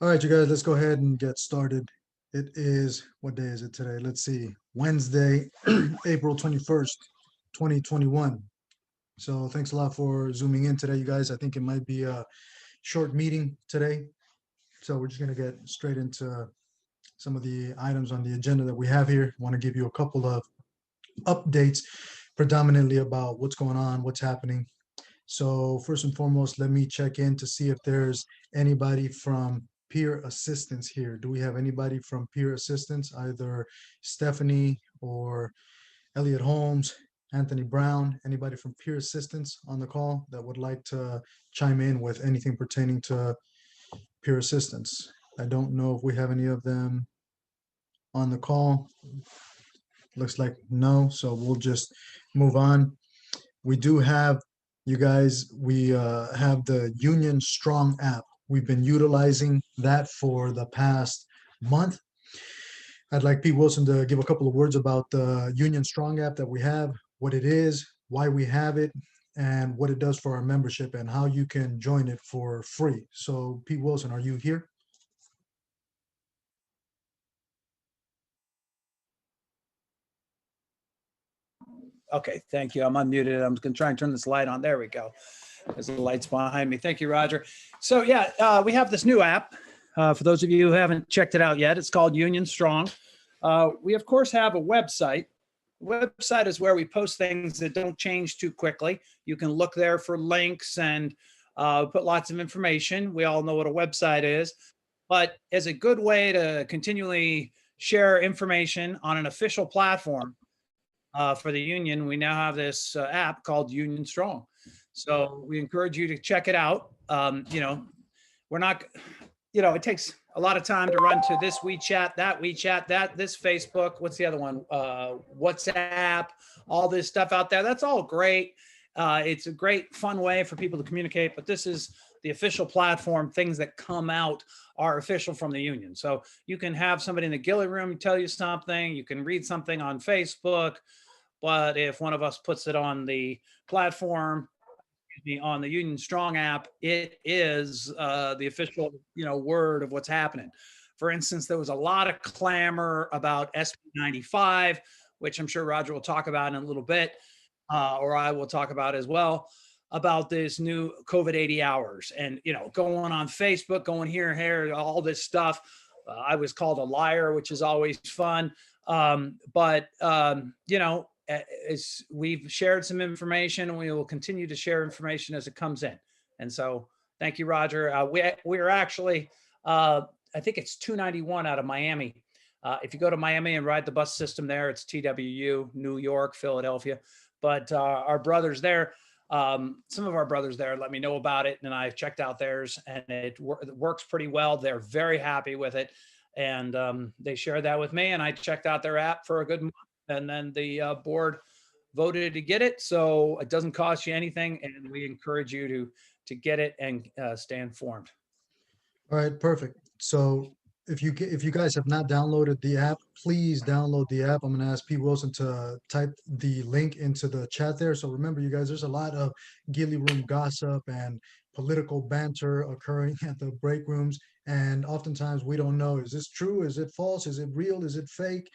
All right, you guys, let's go ahead and get started. It is, what day is it today? Let's see, Wednesday, April 21st, 2021. So thanks a lot for zooming in today, you guys. I think it might be a short meeting today. So we're just going to get straight into some of the items on the agenda that we have here. I want to give you a couple of updates, predominantly about what's going on, what's happening. So first and foremost, let me check in to see if there's anybody from peer assistance here. Do we have anybody from peer assistance, either Stephanie or Elliot Holmes, Anthony Brown, anybody from peer assistance on the call that would like to chime in with anything pertaining to peer assistance? I don't know if we have any of them on the call. Looks like no, so we'll just move on. We do have, you guys, we have the Union Strong app. We've been utilizing that for the past month. I'd like Pete Wilson to give a couple of words about the Union Strong app that we have, what it is, why we have it, and what it does for our membership and how you can join it for free. So, Pete Wilson, are you here? Okay, thank you. I'm unmuted. I'm going to try and turn this light on. There we go. There's the lights behind me. Thank you, Roger. So yeah, we have this new app. For those of you who haven't checked it out yet, it's called Union Strong. We, of course, have a website. The website is where we post things that don't change too quickly. You can look there for links and put lots of information. We all know what a website is. But as a good way to continually share information on an official platform, for the union, we now have this app called Union Strong. So we encourage you to check it out. We're not, it takes a lot of time to run to this WeChat, this Facebook. What's the other one? WhatsApp, all this stuff out there. That's all great. It's a great, fun way for people to communicate, but this is the official platform. Things that come out are official from the union. So you can have somebody in the Gilly room tell you something. You can read something on Facebook. But if one of us puts it on the platform, on the Union Strong app, it is the official, word of what's happening. For instance, there was a lot of clamor about SB 95, which I'm sure Roger will talk about in a little bit, or I will talk about as well, about this new COVID 80 hours and, going on Facebook, going here, all this stuff. I was called a liar, which is always fun. We've shared some information and we will continue to share information as it comes in. And so thank you, Roger. We're actually, I think it's 291 out of Miami. If you go to Miami and ride the bus system there, it's TWU, New York, Philadelphia. But our brothers there, some of our brothers there let me know about it, and I've checked out theirs, and it works pretty well. They're very happy with it. And they shared that with me, and I checked out their app for a good month. And then the board voted to get it, so it doesn't cost you anything, and we encourage you to get it and stay informed. All right, perfect. So if you guys have not downloaded the app, please download the app. I'm going to ask Pete Wilson to type the link into the chat there. So remember, you guys, there's a lot of Gilly Room gossip and political banter occurring at the break rooms, and oftentimes we don't know, is this true? Is it false? Is it real? Is it fake?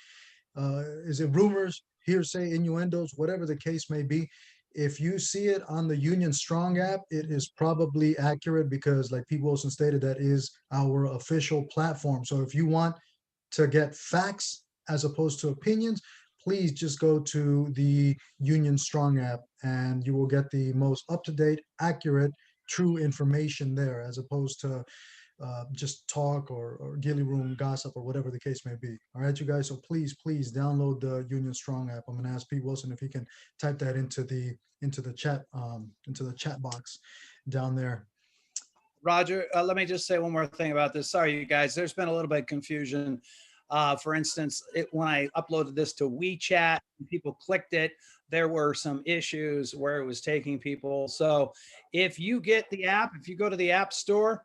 Is it rumors, hearsay, innuendos, whatever the case may be? If you see it on the Union Strong app, it is probably accurate because, like Pete Wilson stated, that is our official platform. So if you want to get facts as opposed to opinions, please just go to the Union Strong app and you will get the most up-to-date, accurate, true information there, as opposed to just talk or Gilly Room gossip or whatever the case may be. All right, you guys. So please download the Union Strong app. I'm gonna ask Pete Wilson if he can type that into the chat box down there. Roger, let me just say one more thing about this. Sorry, you guys. There's been a little bit of confusion. For instance, when I uploaded this to WeChat, people clicked it. There were some issues where it was taking people. So if you get the app, if you go to the App Store,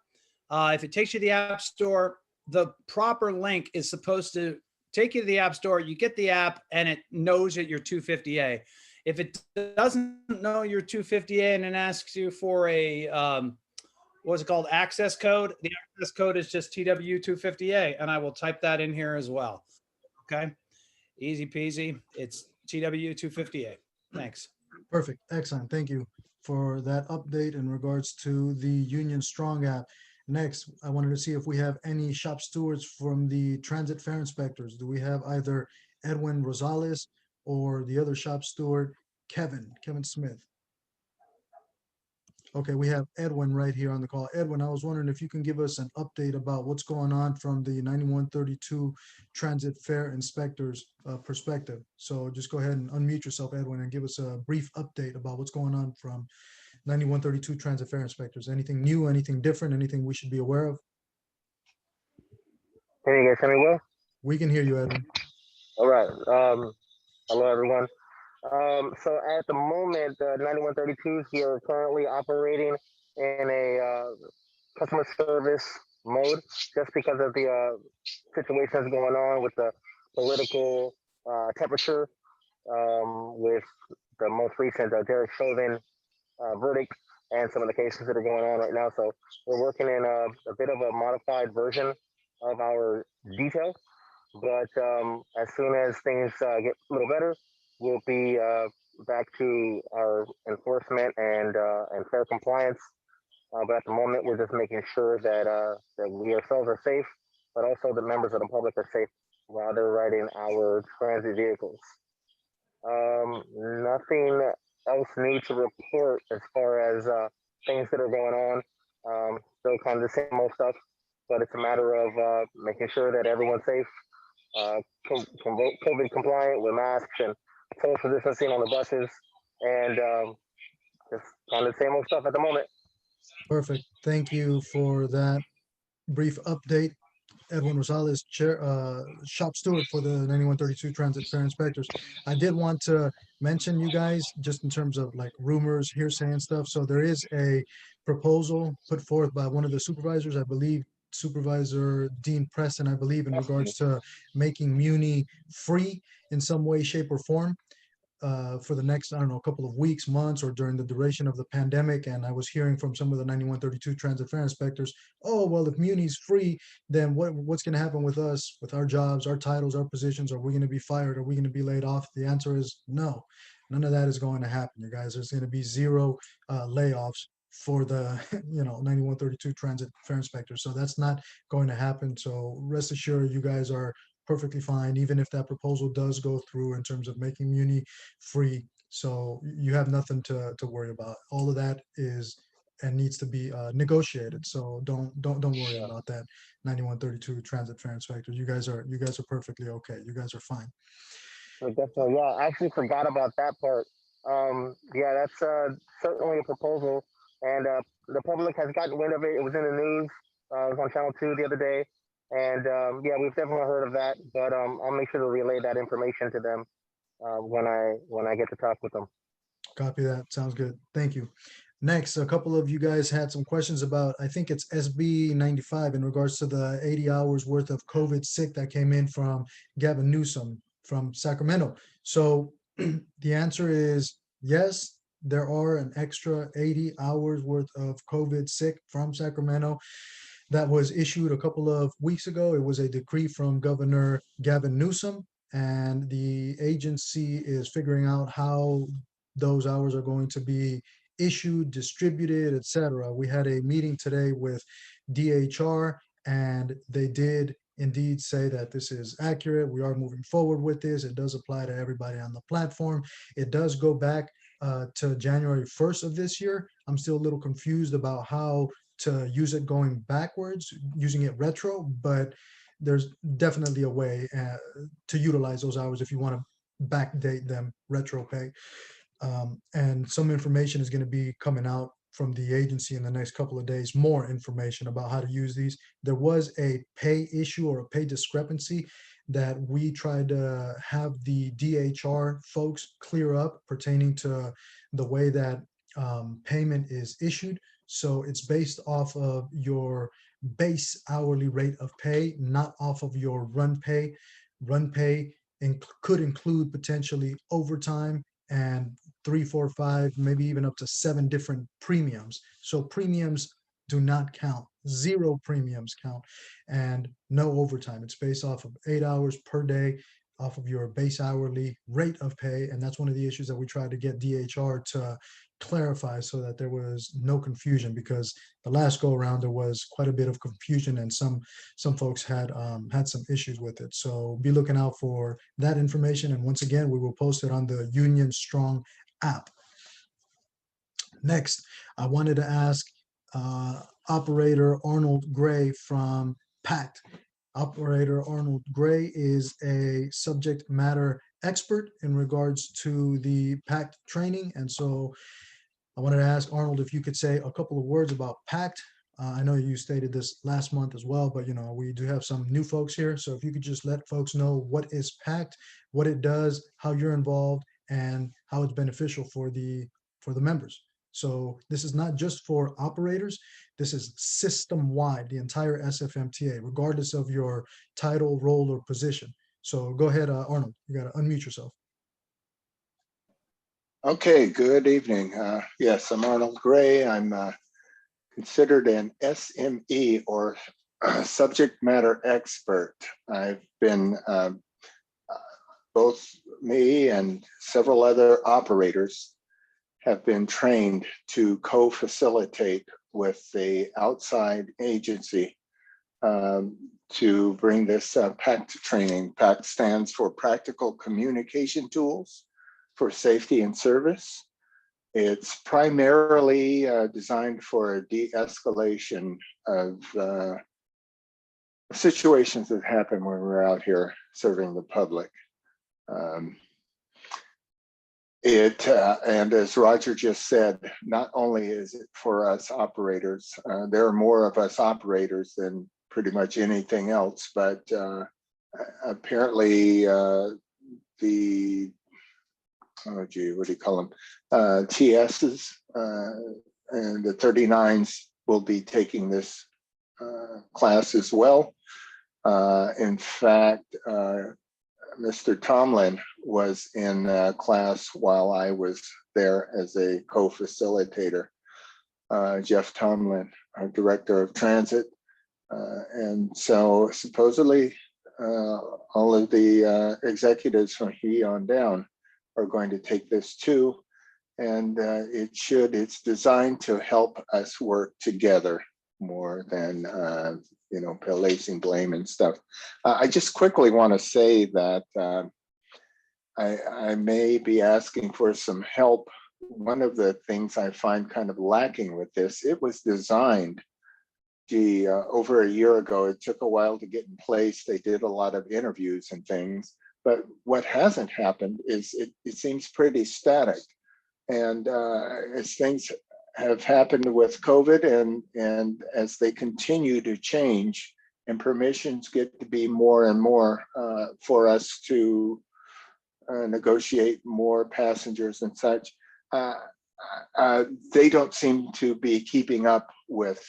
if it takes you to the App Store, the proper link is supposed to take you to the App Store. You get the app and it knows that you're 250A. If it doesn't know you're 250A and it asks you for a what's it called? Access code. The access code is just TW250A, and I will type that in here as well. Okay. Easy peasy. It's TW250A. Thanks. Perfect. Excellent. Thank you for that update in regards to the Union Strong app. Next, I wanted to see if we have any shop stewards from the transit fare inspectors. Do we have either Edwin Rosales or the other shop steward, Kevin Smith? Okay, we have Edwin right here on the call. Edwin, I was wondering if you can give us an update about what's going on from the 9132 transit fare inspectors perspective. So just go ahead and unmute yourself, Edwin, and give us a brief update about what's going on from 9132 transit fare inspectors. Anything new, anything different, anything we should be aware of? Can you guys hear me well? We can hear you, Edwin. All right. Hello, everyone. So at the moment, 9132s here are currently operating in a customer service mode just because of the situations going on with the political temperature with the most recent Derek Chauvin verdict and some of the cases that are going on right now. So we're working in a bit of a modified version of our detail. But as soon as things get a little better, we'll be back to our enforcement and fair compliance. But at the moment, we're just making sure that we ourselves are safe, but also the members of the public are safe while they're riding our transit vehicles. Nothing else new to report as far as things that are going on. Still kind of the same old stuff, but it's a matter of making sure that everyone's safe, COVID compliant with masks and social distancing on the buses, and just kind of the same old stuff at the moment. Perfect. Thank you for that brief update. Edwin Rosales, shop steward for the 9132 Transit Fare Inspectors. I did want to mention you guys just in terms of like rumors, hearsay and stuff. So there is a proposal put forth by one of the supervisors, I believe, Supervisor Dean Preston, I believe, in regards to making Muni free in some way, shape, or form. For the next, I don't know, couple of weeks, months, or during the duration of the pandemic. And I was hearing from some of the 9132 transit fare inspectors, oh, well, if Muni's free, then what's going to happen with us, with our jobs, our titles, our positions? Are we going to be fired? Are we going to be laid off? The answer is no. None of that is going to happen, you guys. There's going to be zero layoffs for the 9132 transit fare inspectors. So that's not going to happen. So rest assured, you guys are perfectly fine, even if that proposal does go through in terms of making Muni free. So you have nothing to worry about. All of that is and needs to be negotiated. So don't worry about that. 9132 transit fare inspectors. You guys are perfectly okay. You guys are fine. Definitely, yeah. I actually forgot about that part. Yeah, that's certainly a proposal, and the public has gotten wind of it. It was in the news. It was on Channel 2 the other day, and yeah, we've definitely heard of that. But I'll make sure to relay that information to them when I get to talk with them. Copy that. Sounds good. Thank you. Next, a couple of you guys had some questions about, I think it's SB 95 in regards to the 80 hours worth of COVID sick that came in from Gavin Newsom from Sacramento. So the answer is yes, there are an extra 80 hours worth of COVID sick from Sacramento that was issued a couple of weeks ago. It was a decree from Governor Gavin Newsom, and the agency is figuring out how those hours are going to be issued, distributed, etc. We had a meeting today with DHR, and they did indeed say that this is accurate. We are moving forward with this. It does apply to everybody on the platform. It does go back to January 1st of this year. I'm still a little confused about how to use it going backwards, using it retro, but there's definitely a way to utilize those hours if you want to backdate them retro pay. And some information is going to be coming out from the agency in the next couple of days, more information about how to use these. There was a pay issue or a pay discrepancy that we tried to have the DHR folks clear up pertaining to the way that payment is issued. So it's based off of your base hourly rate of pay, not off of your run pay. Run pay could include potentially overtime and 3, 4, 5, maybe even up to 7 different premiums. So premiums do not count. Zero premiums count, and no overtime. It's based off of 8 hours per day, off of your base hourly rate of pay. And that's one of the issues that we tried to get DHR to clarify, so that there was no confusion, because the last go around there was quite a bit of confusion, and some folks had some issues with it. So be looking out for that information. And once again, we will post it on the Union Strong app. Next, I wanted to ask Operator Arnold Gray from PACT. Operator Arnold Gray is a subject matter expert in regards to the PACT training. And so I wanted to ask Arnold if you could say a couple of words about PACT. I know you stated this last month as well, but we do have some new folks here. So if you could just let folks know what is PACT, what it does, how you're involved, and how it's beneficial for the members. So this is not just for operators. This is system-wide, the entire SFMTA, regardless of your title, role, or position. So go ahead, Arnold. You got to unmute yourself. Okay, good evening. Yes, I'm Arnold Gray. I'm considered an SME, or subject matter expert. I've been, both me and several other operators have been trained to co-facilitate with the outside agency to bring this PACT training. PACT stands for Practical Communication Tools for Safety and Service. It's primarily designed for a de-escalation of situations that happen when we're out here serving the public. And as Roger just said, not only is it for us operators, there are more of us operators than pretty much anything else, but apparently the, oh gee, what do you call them? TSs and the 39s will be taking this class as well. In fact, Mr. Tomlin was in class while I was there as a co-facilitator. Jeff Tomlin, our director of transit. And so supposedly all of the executives from he on down are going to take this too. And it's designed to help us work together more than placing blame and stuff. I just quickly want to say that I may be asking for some help. One of the things I find kind of lacking with this, it was designed over a year ago. It took a while to get in place. They did a lot of interviews and things, but what hasn't happened is it seems pretty static. And as things have happened with COVID, and as they continue to change and permissions get to be more and more for us to negotiate more passengers and such, they don't seem to be keeping up with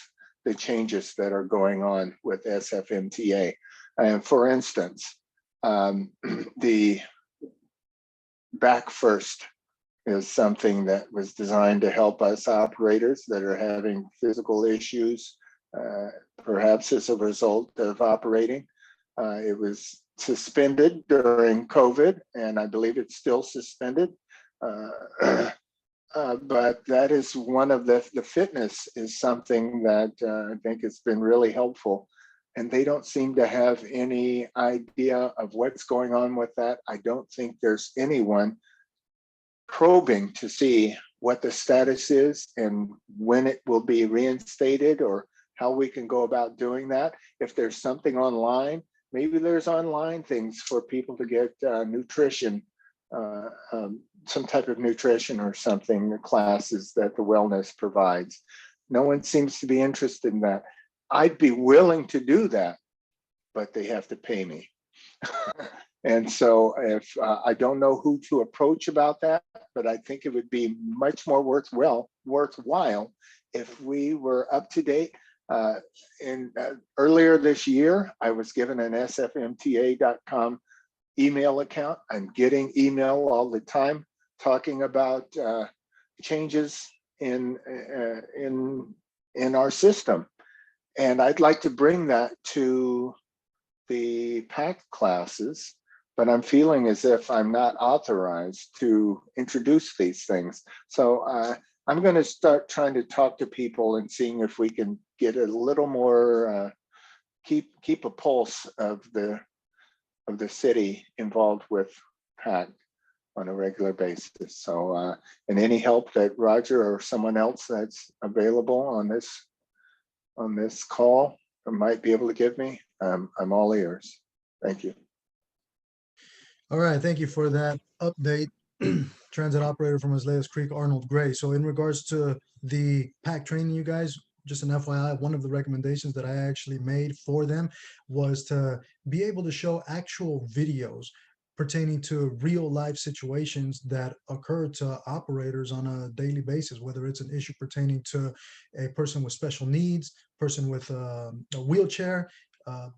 the changes that are going on with SFMTA. And for instance, the back first is something that was designed to help us operators that are having physical issues, perhaps as a result of operating. It was suspended during COVID, and I believe it's still suspended. But that is one of the fitness is something that I think has been really helpful. And they don't seem to have any idea of what's going on with that. I don't think there's anyone probing to see what the status is and when it will be reinstated, or how we can go about doing that. If there's something online, maybe there's online things for people to get nutrition, some type of nutrition or something, the classes that the wellness provides. No one seems to be interested in that. I'd be willing to do that, but they have to pay me. And so if I don't know who to approach about that, but I think it would be much more worthwhile if we were up to date. Earlier this year, I was given an sfmta.com email account. I'm getting email all the time talking about changes in in our system. And I'd like to bring that to the PAC classes, but I'm feeling as if I'm not authorized to introduce these things. So I'm going to start trying to talk to people and seeing if we can get a little more, keep a pulse of the city involved with PAC on a regular basis. So, and any help that Roger or someone else that's available on this call might be able to give me, I'm all ears. Thank you. All right, thank you for that update. Transit operator from Aslayas Creek, Arnold Gray. So in regards to the PAC training, you guys, just an FYI, one of the recommendations that I actually made for them was to be able to show actual videos pertaining to real life situations that occur to operators on a daily basis, whether it's an issue pertaining to a person with special needs, person with a wheelchair,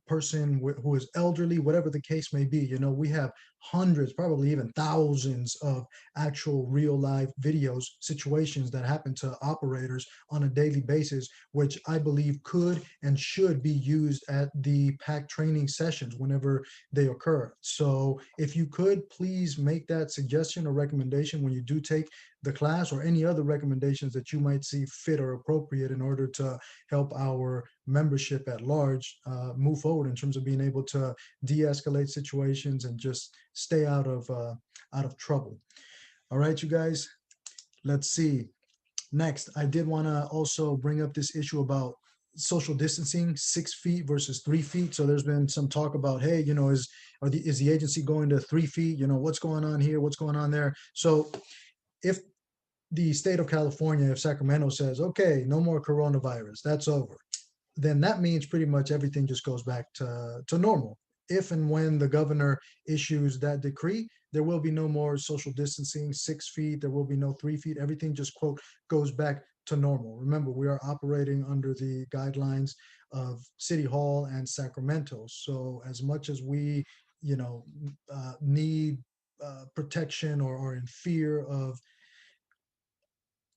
person who is elderly, whatever the case may be. You know, we have hundreds, probably even thousands of actual real life videos, situations that happen to operators on a daily basis, which I believe could and should be used at the PAC training sessions whenever they occur. So if you could please make that suggestion or recommendation when you do take the class, or any other recommendations that you might see fit or appropriate in order to help our membership at large move forward in terms of being able to de-escalate situations and just stay out of trouble. All right, you guys, let's see. Next, I did want to also bring up this issue about social distancing, 6 feet versus 3 feet. So there's been some talk about, hey, you know, is the agency going to 3 feet? You know, what's going on here? What's going on there? So if the state of California, if Sacramento says, okay, no more coronavirus, that's over, then that means pretty much everything just goes back to normal. If and when the governor issues that decree, there will be no more social distancing, 6 feet, there will be no 3 feet, everything just, quote, goes back to normal. Remember, we are operating under the guidelines of City Hall and Sacramento. So as much as we, you know, need protection or are in fear of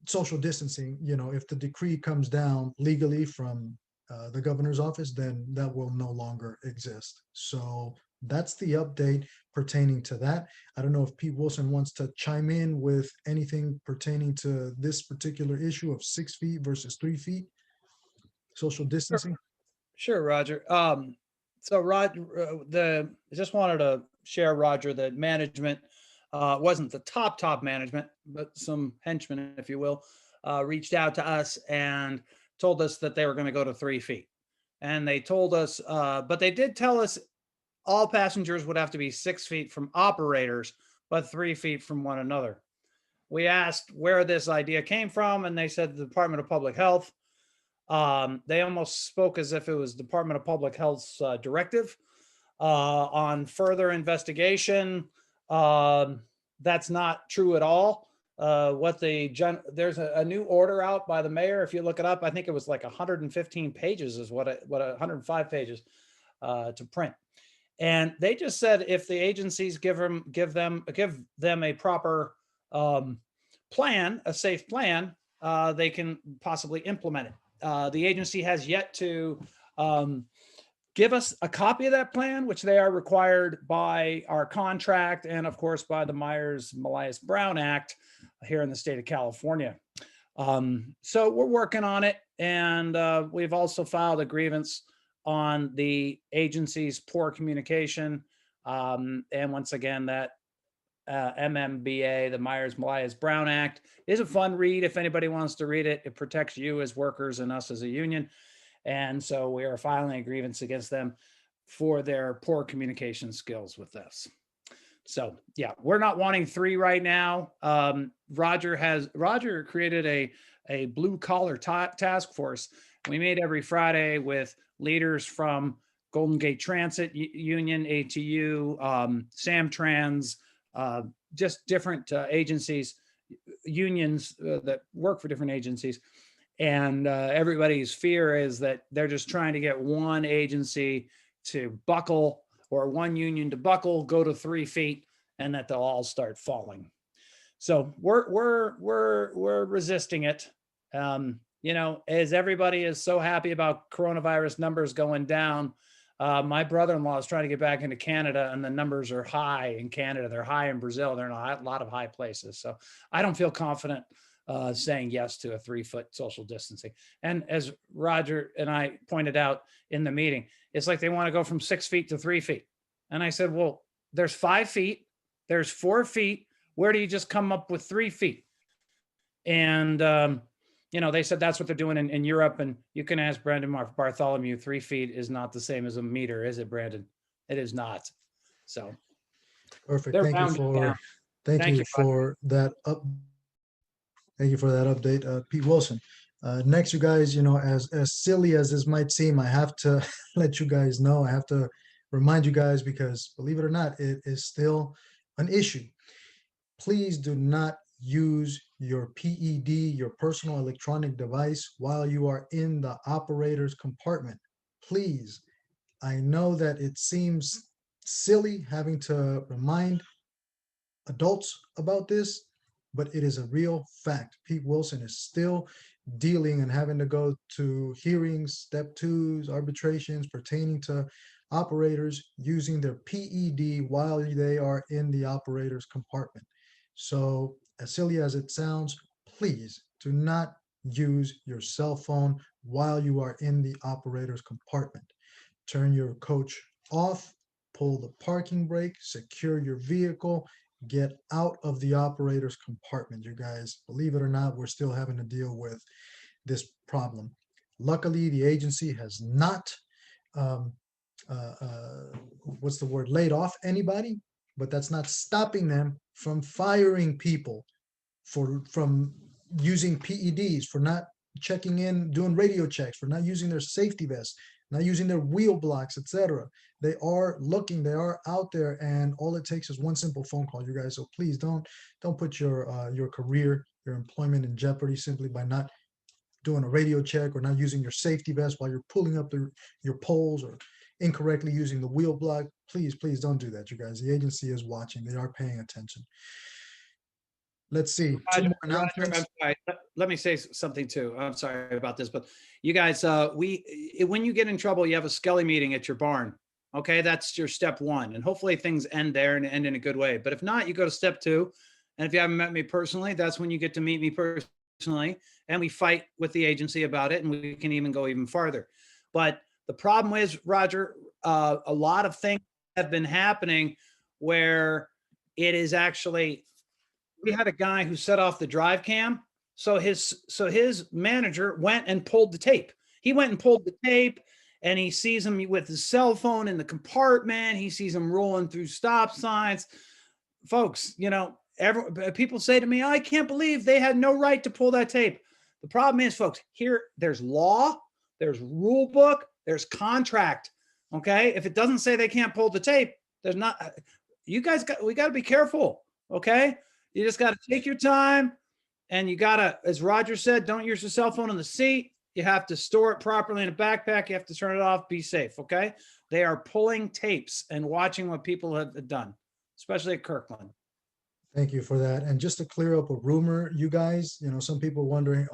social distancing, you know, if the decree comes down legally from the governor's office, then that will no longer exist. So that's the update pertaining to that. I don't know if Pete Wilson wants to chime in with anything pertaining to this particular issue of 6 feet versus 3 feet, social distancing. Sure, Roger. So I just wanted to share, Roger, that management wasn't the top management, but some henchmen, if you will, reached out to us and told us that they were going to go to 3 feet. And they told us, but they did tell us all passengers would have to be 6 feet from operators, but 3 feet from one another. We asked where this idea came from, and they said the Department of Public Health. They almost spoke as if it was Department of Public Health's directive. On further investigation, that's not true at all. There's a new order out by the mayor. If you look it up, I think it was like 115 pages is what 105 pages to print. And they just said if the agencies give them a proper plan, a safe plan, they can possibly implement it. The agency has yet to give us a copy of that plan, which they are required by our contract and, of course, by the Myers-Brown Act here in the state of California. So we're working on it, and we've also filed a grievance on the agency's poor communication. And once again, that MMBA, the Myers-Brown Act, is a fun read if anybody wants to read it. It protects you as workers and us as a union. And so we are filing a grievance against them for their poor communication skills with this. So yeah, we're not wanting 3 right now. Roger created a blue collar task force. We meet every Friday with leaders from Golden Gate Transit Union, ATU, Samtrans, just different agencies, unions that work for different agencies. And everybody's fear is that they're just trying to get one agency to buckle, or one union to buckle, go to 3 feet, and that they'll all start falling. So we're resisting it. You as everybody is so happy about coronavirus numbers going down, my brother-in-law is trying to get back into Canada, and the numbers are high in Canada. They're high in Brazil. They're in a lot of high places. So I don't feel confident saying yes to a 3-foot social distancing. And as Roger and I pointed out in the meeting, it's like they want to go from 6 feet to 3 feet. And I said, well, there's 5 feet, there's 4 feet. Where do you just come up with 3 feet? And, they said that's what they're doing in Europe. And you can ask Brandon Bartholomew, 3 feet is not the same as a meter, is it, Brandon? It is not. So Perfect. they're Thank you rounding for down. thank Thank you you, for that thank you for that update, Pete Wilson. Next, you guys, as silly as this might seem, I have to let you guys know. I have to remind you guys because, believe it or not, it is still an issue. Please do not use your PED, your personal electronic device, while you are in the operator's compartment. Please. I know that it seems silly having to remind adults about this, but it is a real fact. Pete Wilson is still dealing and having to go to hearings, step twos, arbitrations pertaining to operators using their PED while they are in the operator's compartment. So, as silly as it sounds, please do not use your cell phone while you are in the operator's compartment. Turn your coach off, pull the parking brake, secure your vehicle, get out of the operator's compartment. You guys, believe it or not, we're still having to deal with this problem. Luckily, the agency has not, um, what's the word, laid off anybody, but that's not stopping them from firing people from using PEDs, for not checking in, doing radio checks, for not using their safety vests, not using their wheel blocks, etc. They are looking, they are out there, and all it takes is one simple phone call, you guys. So please don't put your career, your employment in jeopardy simply by not doing a radio check or not using your safety vest while you're pulling up your poles or incorrectly using the wheel block. Please don't do that, you guys. The agency is watching. They are paying attention. Let's see. Two more announcements. I'm sorry. Let me say something too. I'm sorry about this, but you guys, when you get in trouble, you have a Skelly meeting at your barn. Okay, that's your step one, and hopefully things end there and end in a good way. But if not, you go to step two, and if you haven't met me personally, that's when you get to meet me personally, and we fight with the agency about it, and we can even go even farther. But the problem is, Roger, a lot of things have been happening where it is actually. We had a guy who set off the drive cam. So his manager went and pulled the tape. He went and pulled the tape, and he sees him with his cell phone in the compartment. He sees him rolling through stop signs. Folks, people say to me, I can't believe they had no right to pull that tape. The problem is, folks, here there's law, there's rule book, there's contract. Okay. If it doesn't say they can't pull the tape, there's not, we got to be careful. Okay. You just got to take your time, and you got to, as Roger said, don't use your cell phone in the seat. You have to store it properly in a backpack. You have to turn it off. Be safe. Okay. They are pulling tapes and watching what people have done, especially at Kirkland. Thank you for that. And just to clear up a rumor, you guys, some people wondering,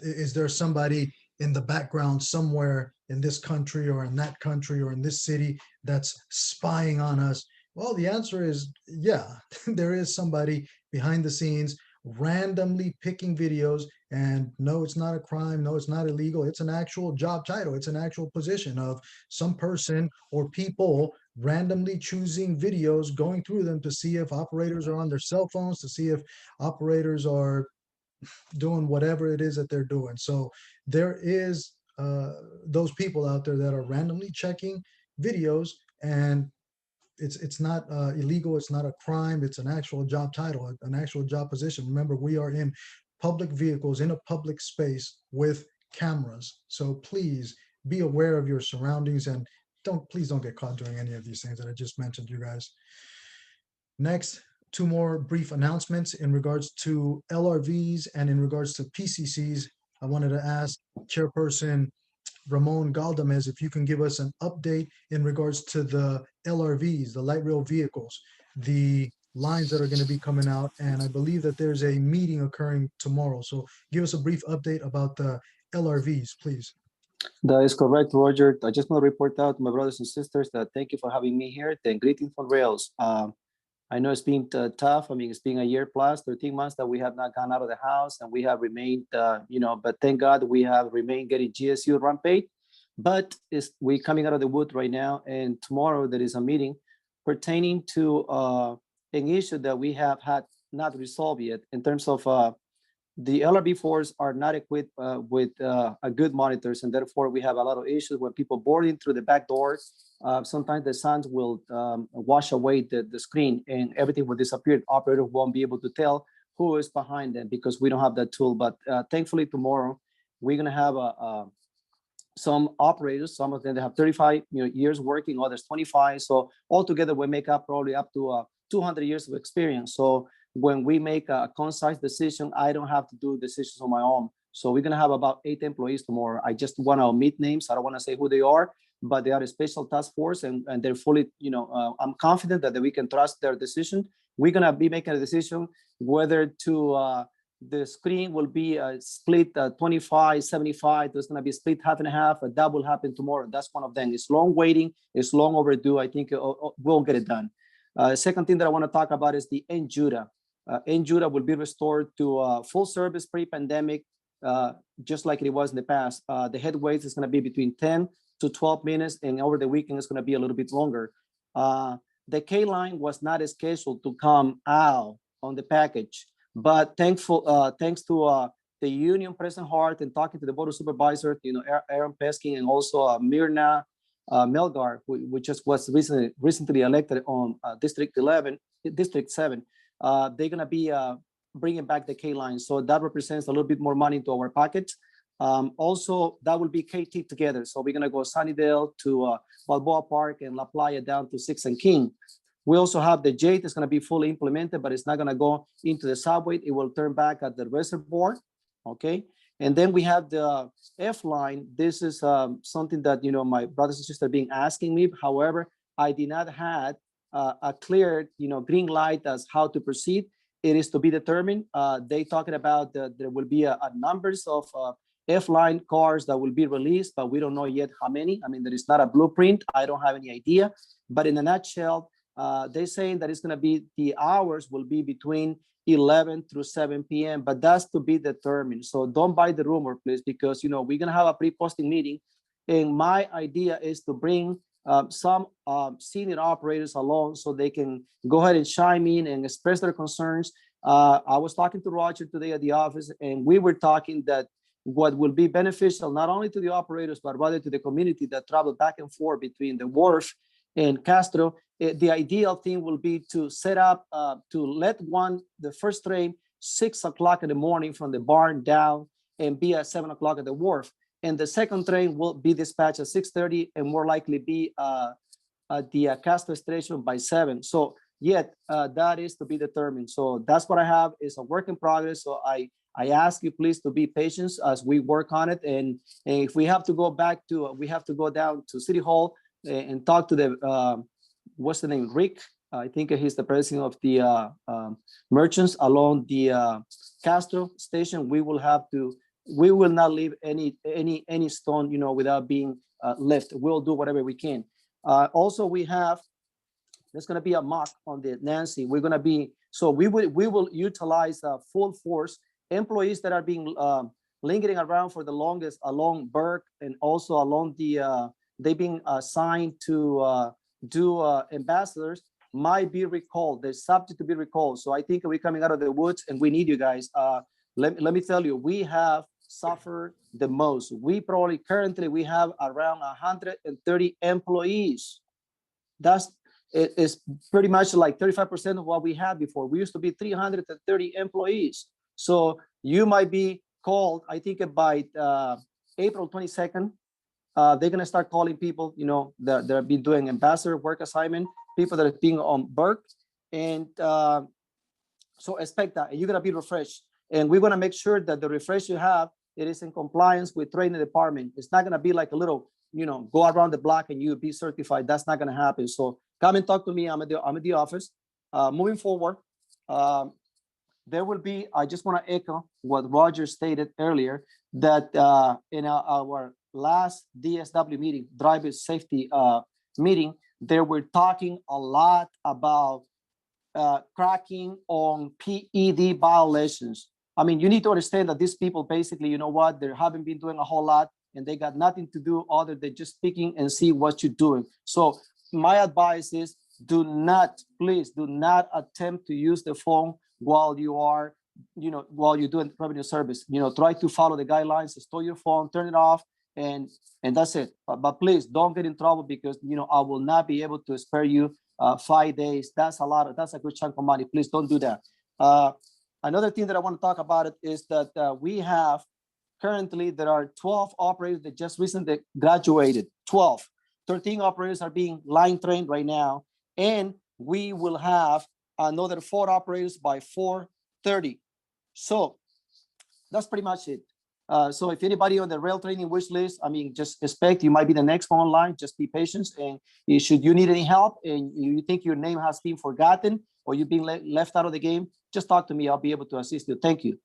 is there somebody in the background somewhere in this country or in that country or in this city that's spying on us? Well, the answer is, yeah, there is somebody behind the scenes randomly picking videos. And no, it's not a crime. No, it's not illegal. It's an actual job title. It's an actual position of some person or people randomly choosing videos, going through them to see if operators are on their cell phones, to see if operators are doing whatever it is that they're doing. So there is those people out there that are randomly checking videos, and it's not illegal. It's not a crime. It's an actual job title, an actual job position. Remember, we are in public vehicles, in a public space with cameras. So please be aware of your surroundings, and please don't get caught doing any of these things that I just mentioned, you guys. Next, two more brief announcements in regards to LRVs and in regards to PCCs. I wanted to ask Chairperson Ramon Galdamez if you can give us an update in regards to the LRVs, the light rail vehicles. The lines that are going to be coming out, and I believe that there's a meeting occurring tomorrow. So give us a brief update about the LRVs, please. That is correct, Roger. I just want to report out to my brothers and sisters that thank you for having me here. And greetings from Rails. I know it's been tough. I mean, it's been a year plus 13 months that we have not gone out of the house, and we have remained, but thank God we have remained getting GSU run paid. But we're coming out of the wood right now, and tomorrow there is a meeting pertaining to an issue that we have had not resolved yet in terms of the LRB4s are not equipped with a good monitors, and therefore we have a lot of issues when people board in through the back door. Sometimes the suns will wash away the screen and everything will disappear. The operator won't be able to tell who is behind them because we don't have that tool. But thankfully tomorrow we're gonna have some operators, some of them they have 35 years working, others 25. So altogether we make up probably up to 200 years of experience. So when we make a concise decision, I don't have to do decisions on my own. So we're gonna have about 8 employees tomorrow. I just want to omit names. I don't want to say who they are, but they are a special task force and they're fully, I'm confident that we can trust their decision. We're gonna be making a decision whether to the screen will be split 25, 75. There's gonna be split half and a half. That will happen tomorrow. That's one of them. It's long waiting. It's long overdue. I think we'll get it done. Second thing that I want to talk about is the NJUDA. NJUDA will be restored to full service pre-pandemic, just like it was in the past. The head weight is going to be between 10 to 12 minutes, and over the weekend it's going to be a little bit longer. The K-line was not scheduled to come out on the package, but thanks to the union, President Hart, and talking to the board of supervisors, Aaron Peskin and also Mirna Melgar, who just was recently elected on District 7. They're going to be bringing back the K-line. So that represents a little bit more money to our pockets. Also, that will be KT together. So we're going to go Sunnydale to Balboa Park and La Playa down to 6th and King. We also have the J that's going to be fully implemented, but it's not going to go into the subway. It will turn back at the reservoir. Okay. And then we have the F line. This is something that, my brothers and sisters have been asking me. However, I did not have a clear, green light as how to proceed. It is to be determined. They talking about there will be a numbers of F-line cars that will be released, but we don't know yet how many. I mean, there is not a blueprint. I don't have any idea. But in a nutshell, they're saying that it's going to be the hours will be between 11 through 7 p.m. But that's to be determined. So don't buy the rumor, please, because we're going to have a pre-posting meeting, and my idea is to bring some senior operators along so they can go ahead and chime in and express their concerns. I was talking to Roger today at the office, and we were talking that what will be beneficial not only to the operators, but rather to the community that travel back and forth between the wharf and Castro. The ideal thing will be to set up, to let the first train 6 o'clock in the morning from the barn down and be at 7 o'clock at the wharf. And the second train will be dispatched at 6:30 and more likely be at the Castro station by 7. So yet that is to be determined. So that's what I have. It's a work in progress. So I ask you please to be patient as we work on it. And if we have to go we have to go down to City Hall and talk to the, what's the name, Rick? I think he's the president of the merchants along the Castro station. We will not leave any stone, without being left. We'll do whatever we can. Also, there's going to be a mock on the Nancy. We're going to be, so we will utilize full force employees that are being lingering around for the longest along Burke and also along the, they've been assigned to do ambassadors might be recalled. They're subject to be recalled. So I think we're coming out of the woods and we need you guys. Let me tell you, we have suffered the most. We currently we have around 130 employees. It is pretty much like 35% of what we had before. We used to be 330 employees. So you might be called, I think by April 22nd, they're going to start calling people, that have been doing ambassador work assignment, people that are being on Burke. And so expect that. And you're going to be refreshed. And we're going to make sure that the refresh you have, it is in compliance with training department. It's not going to be like a little, go around the block and you be certified. That's not going to happen. So come and talk to me. I'm at the office. moving forward, there will be, I just want to echo what Roger stated earlier, that in our last DSW meeting, driver safety meeting, they were talking a lot about cracking on PED violations. I mean, you need to understand that these people basically, you know what, they haven't been doing a whole lot and they got nothing to do other than just speaking and see what you're doing. So my advice is do not, please do not attempt to use the phone while you are, while you're doing revenue service. Try to follow the guidelines, store your phone, turn it off, and that's it. But please don't get in trouble because, I will not be able to spare you 5 days. That's a good chunk of money. Please don't do that. Another thing that I want to talk about it is that we have currently, there are 12 operators that just recently graduated. 12. 13 operators are being line trained right now. And we will have another 4 operators by 4:30. So that's pretty much it. So if anybody on the rail training wish list, I mean, just expect you might be the next one online. Just be patient. And should you need any help and you think your name has been forgotten or you've been left out of the game, just talk to me. I'll be able to assist you. Thank you.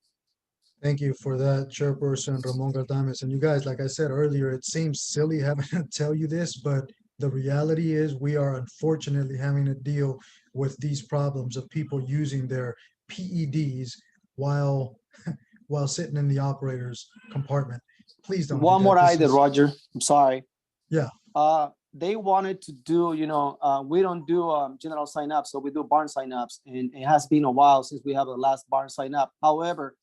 Thank you for that, Chairperson Ramon Galdames. And you guys, like I said earlier, it seems silly having to tell you this, but the reality is we are unfortunately having to deal with these problems of people using their PEDs while sitting in the operator's compartment. Please don't. One do that. more This item, is- Roger. I'm sorry. Yeah. They wanted to do, we don't do general sign-ups, so we do barn sign-ups, and it has been a while since we have the last barn sign-up. However,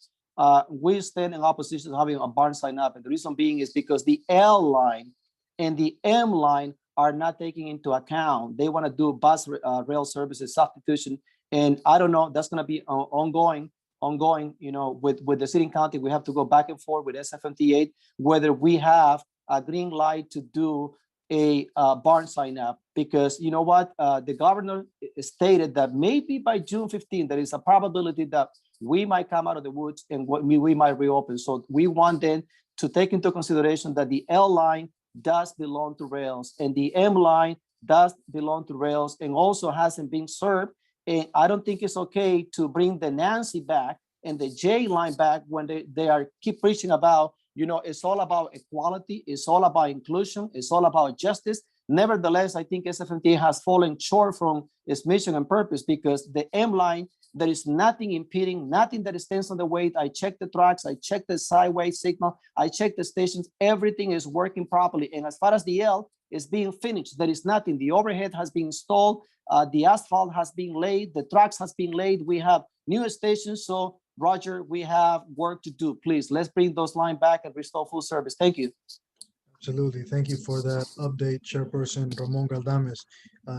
we stand in opposition to having a barn sign-up, and the reason being is because the L line and the M line are not taking into account. They want to do bus rail services substitution, and I don't know. That's going to be ongoing. With the city and county, we have to go back and forth with SFMT8 whether we have a green light to do a barn sign up, because you know what, the governor stated that maybe by June 15 there is a probability that we might come out of the woods and we might reopen. So we want them to take into consideration that the L line does belong to rails and the M line does belong to rails and also hasn't been served. And I don't think it's okay to bring the Nancy back and the J line back when they are keep preaching about, it's all about equality, it's all about inclusion, it's all about justice. Nevertheless, I think SFMT has fallen short from its mission and purpose, because the M line, there is nothing impeding, nothing that stands on the way. I checked the tracks, I checked the sideway signal, I checked the stations, everything is working properly. And as far as the L is being finished, there is nothing. The overhead has been installed, the asphalt has been laid, the tracks has been laid, we have new stations. So Roger, we have work to do. Please, let's bring those lines back and restore full service. Thank you. Absolutely. Thank you for that update, Chairperson Ramon Galdames.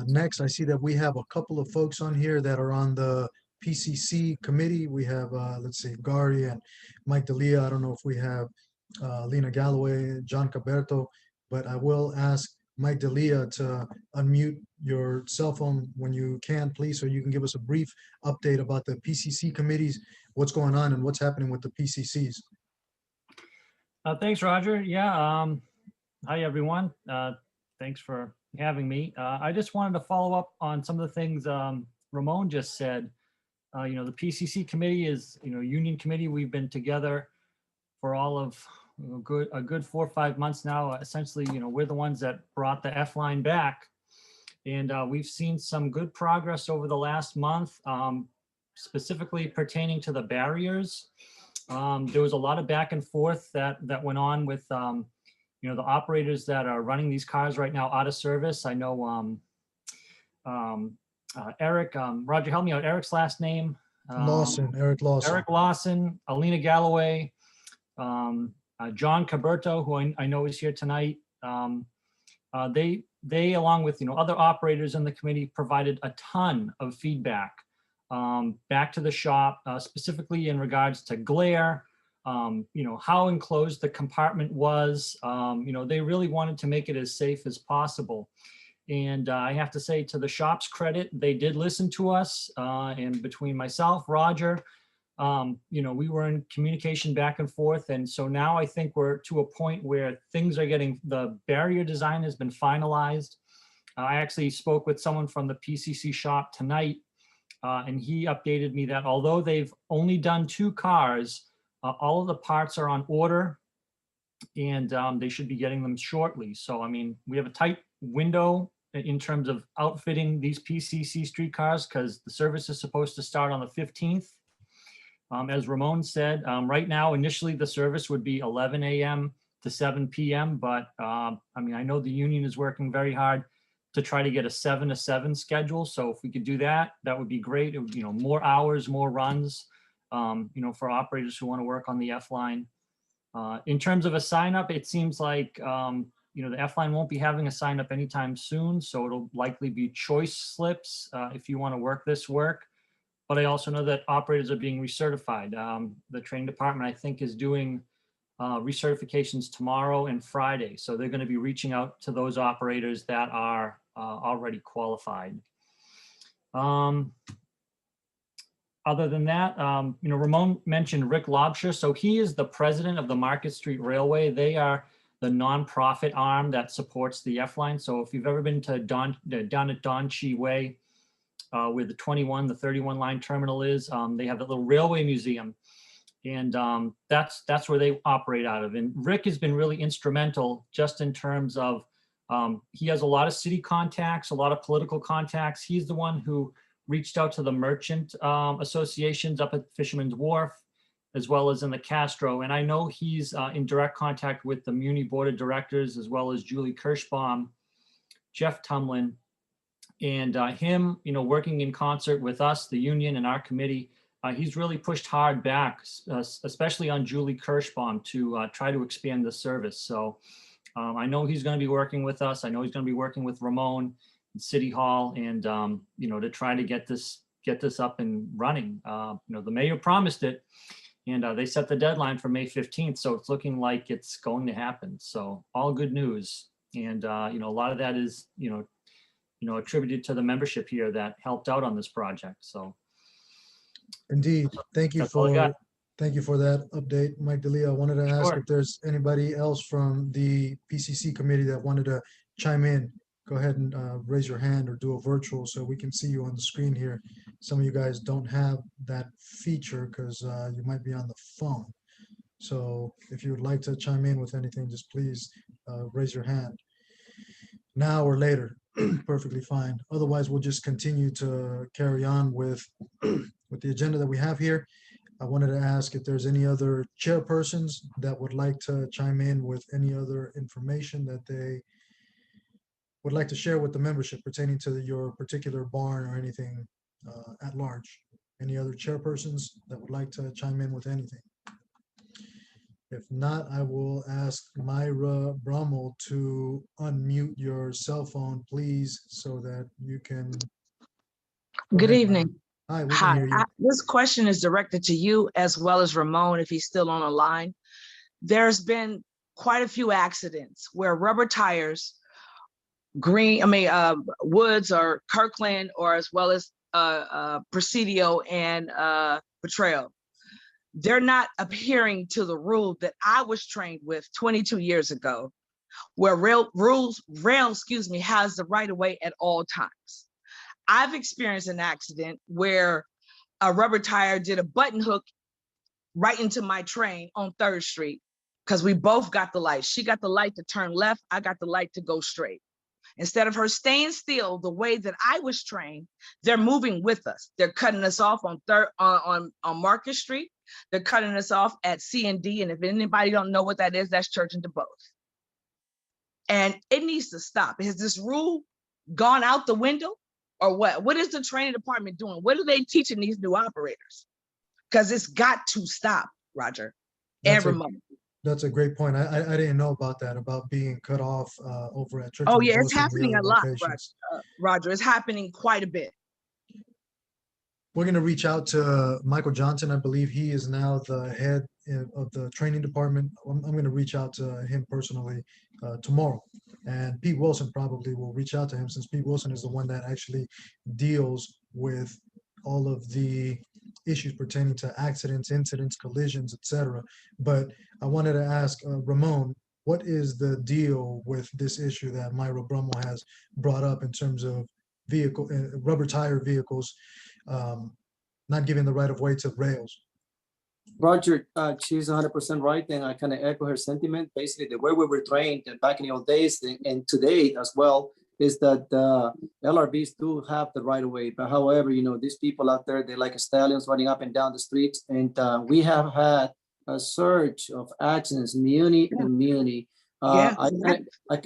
Next, I see that we have a couple of folks on here that are on the PCC committee. We have, let's see, Gary and Mike D'Elia. I don't know if we have Lena Galloway, John Caberto, but I will ask Mike D'Elia to unmute your cell phone when you can, please, so you can give us a brief update about the PCC committees, what's going on and what's happening with the PCCs. Thanks, Roger. Yeah. Hi, everyone. Thanks for having me. I just wanted to follow up on some of the things Ramon just said. The PCC committee is, union committee. We've been together for all of a good 4 or 5 months now. Essentially, we're the ones that brought the F line back. And we've seen some good progress over the last month, specifically pertaining to the barriers. There was a lot of back and forth that went on with, the operators that are running these cars right now out of service. I know Eric, Roger, help me out. Eric's last name? Lawson, Eric Lawson. Eric Lawson, Alina Galloway, John Caberto, who I know is here tonight. They, along with other operators in the committee, provided a ton of feedback back to the shop, specifically in regards to glare, how enclosed the compartment was. They really wanted to make it as safe as possible. And I have to say, to the shop's credit, they did listen to us. And between myself, Roger, we were in communication back and forth. And so now I think we're to a point where things are the barrier design has been finalized. I actually spoke with someone from the PCC shop tonight and he updated me that although they've only done 2 cars, all of the parts are on order, and they should be getting them shortly. So, I mean, we have a tight window in terms of outfitting these PCC streetcars because the service is supposed to start on the 15th. As Ramon said, right now, initially the service would be 11 a.m. to 7 p.m. But I mean, I know the union is working very hard to try to get a 7 to 7 schedule. So if we could do that, that would be great. It would, you know, more hours, more runs, you know, for operators who want to work on the F line. In terms of a sign up, it seems like, you know, the F line won't be having a sign up anytime soon. So it'll likely be choice slips if you want to work this work. But I also know that operators are being recertified. The training department, I think, is doing recertifications tomorrow and Friday. So they're going to be reaching out to those operators that are already qualified. Other than that, you know, Ramon mentioned Rick Lobsher. So he is the president of the Market Street Railway. They are the nonprofit arm that supports the F line. So if you've ever been to down at Don Chi Way, where the 21, the 31 line terminal is, they have a little railway museum, and that's where they operate out of. And Rick has been really instrumental just in terms of, he has a lot of city contacts, a lot of political contacts. He's the one who reached out to the merchant associations up at Fisherman's Wharf, as well as in the Castro. And I know he's in direct contact with the Muni Board of Directors, as well as Julie Kirschbaum, Jeff Tumlin, and him, you know, working in concert with us, the union and our committee. He's really pushed hard back, especially on Julie Kirschbaum, to try to expand the service. So I know he's going to be working with us. I know he's going to be working with Ramon and City Hall, and you know, to try to get this up and running. You know, the mayor promised it, and they set the deadline for May 15th. So it's looking like it's going to happen. So all good news. And you know, a lot of that is, you know, attributed to the membership here that helped out on this project. So Indeed. Thank you that's all I got. for that update, Mike DeLeo. I wanted to ask Sure. if there's anybody else from the PCC committee that wanted to chime in. Go ahead and raise your hand or do a virtual so we can see you on the screen here. Some of you guys don't have that feature because you might be on the phone. So if you would like to chime in with anything, just please raise your hand now or later. Perfectly fine. Otherwise, we'll just continue to carry on with the agenda that we have here. I wanted to ask if there's any other chairpersons that would like to chime in with any other information that they would like to share with the membership pertaining to your particular barn or anything at large. Any other chairpersons that would like to chime in with anything? If not, I will ask Myra Brummel to unmute your cell phone, please, so that you can. Good evening. Hi, we can Hi. hear you. This question is directed to you as well as Ramon, if he's still on the line. There's been quite a few accidents where rubber tires, Woods or Kirkland, or as well as Presidio and Betrayal. They're not adhering to the rule that I was trained with 22 years ago, where rail has the right of way at all times. I've experienced an accident where a rubber tire did a button hook right into my train on 3rd Street because we both got the light. She got the light to turn left. I got the light to go straight. Instead of her staying still the way that I was trained, they're moving with us. They're cutting us off on Market Street. They're cutting us off at C&D. And if anybody don't know what that is, that's Church and DuBois. And it needs to stop. Has this rule gone out the window or what? What is the training department doing? What are they teaching these new operators? Because it's got to stop, Roger and Ramon. That's a great point. I didn't know about that, about being cut off over at Church. Oh yeah, it's happening a lot, Roger. It's happening quite a bit. We're going to reach out to Michael Johnson. I believe he is now the head of the training department. I'm going to reach out to him personally tomorrow. And Pete Wilson probably will reach out to him, since Pete Wilson is the one that actually deals with all of the issues pertaining to accidents, incidents, collisions, etc. But I wanted to ask Ramon, what is the deal with this issue that Myra Brummel has brought up in terms of rubber tire vehicles, not giving the right of way to rails. Roger, she's 100% right, and I kind of echo her sentiment. Basically, the way we were trained back in the old days and today as well is that LRVs do have the right of way. But however, these people out there, they like stallions running up and down the streets, and we have had a surge of accidents, muni and muni. Yeah.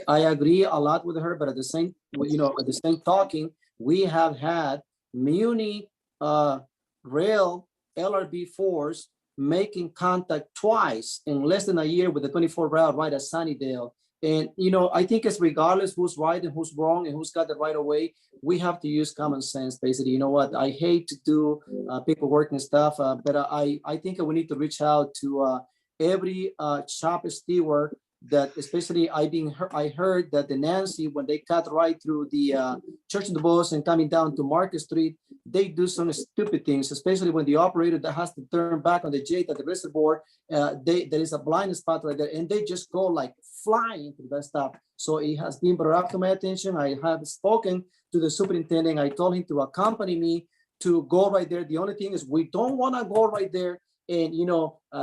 I agree a lot with her, but at the same, at the same talking, we have had muni rail LRV4s making contact twice in less than a year with the 24 route right at Sunnydale. And, I think it's regardless who's right and who's wrong and who's got the right of way, we have to use common sense, basically. You know what? I hate to do paperwork and stuff, but I think we need to reach out to every shop steward that, especially I heard that the Nancy, when they cut right through the Church of the Bulls and coming down to Market Street, they do some stupid things, especially when the operator that has to turn back on the J at the reservoir, there is a blind spot right there, and they just go like flying through that stuff. So it has been brought up to my attention. I have spoken to the superintendent. I told him to accompany me to go right there. The only thing is we don't want to go right there and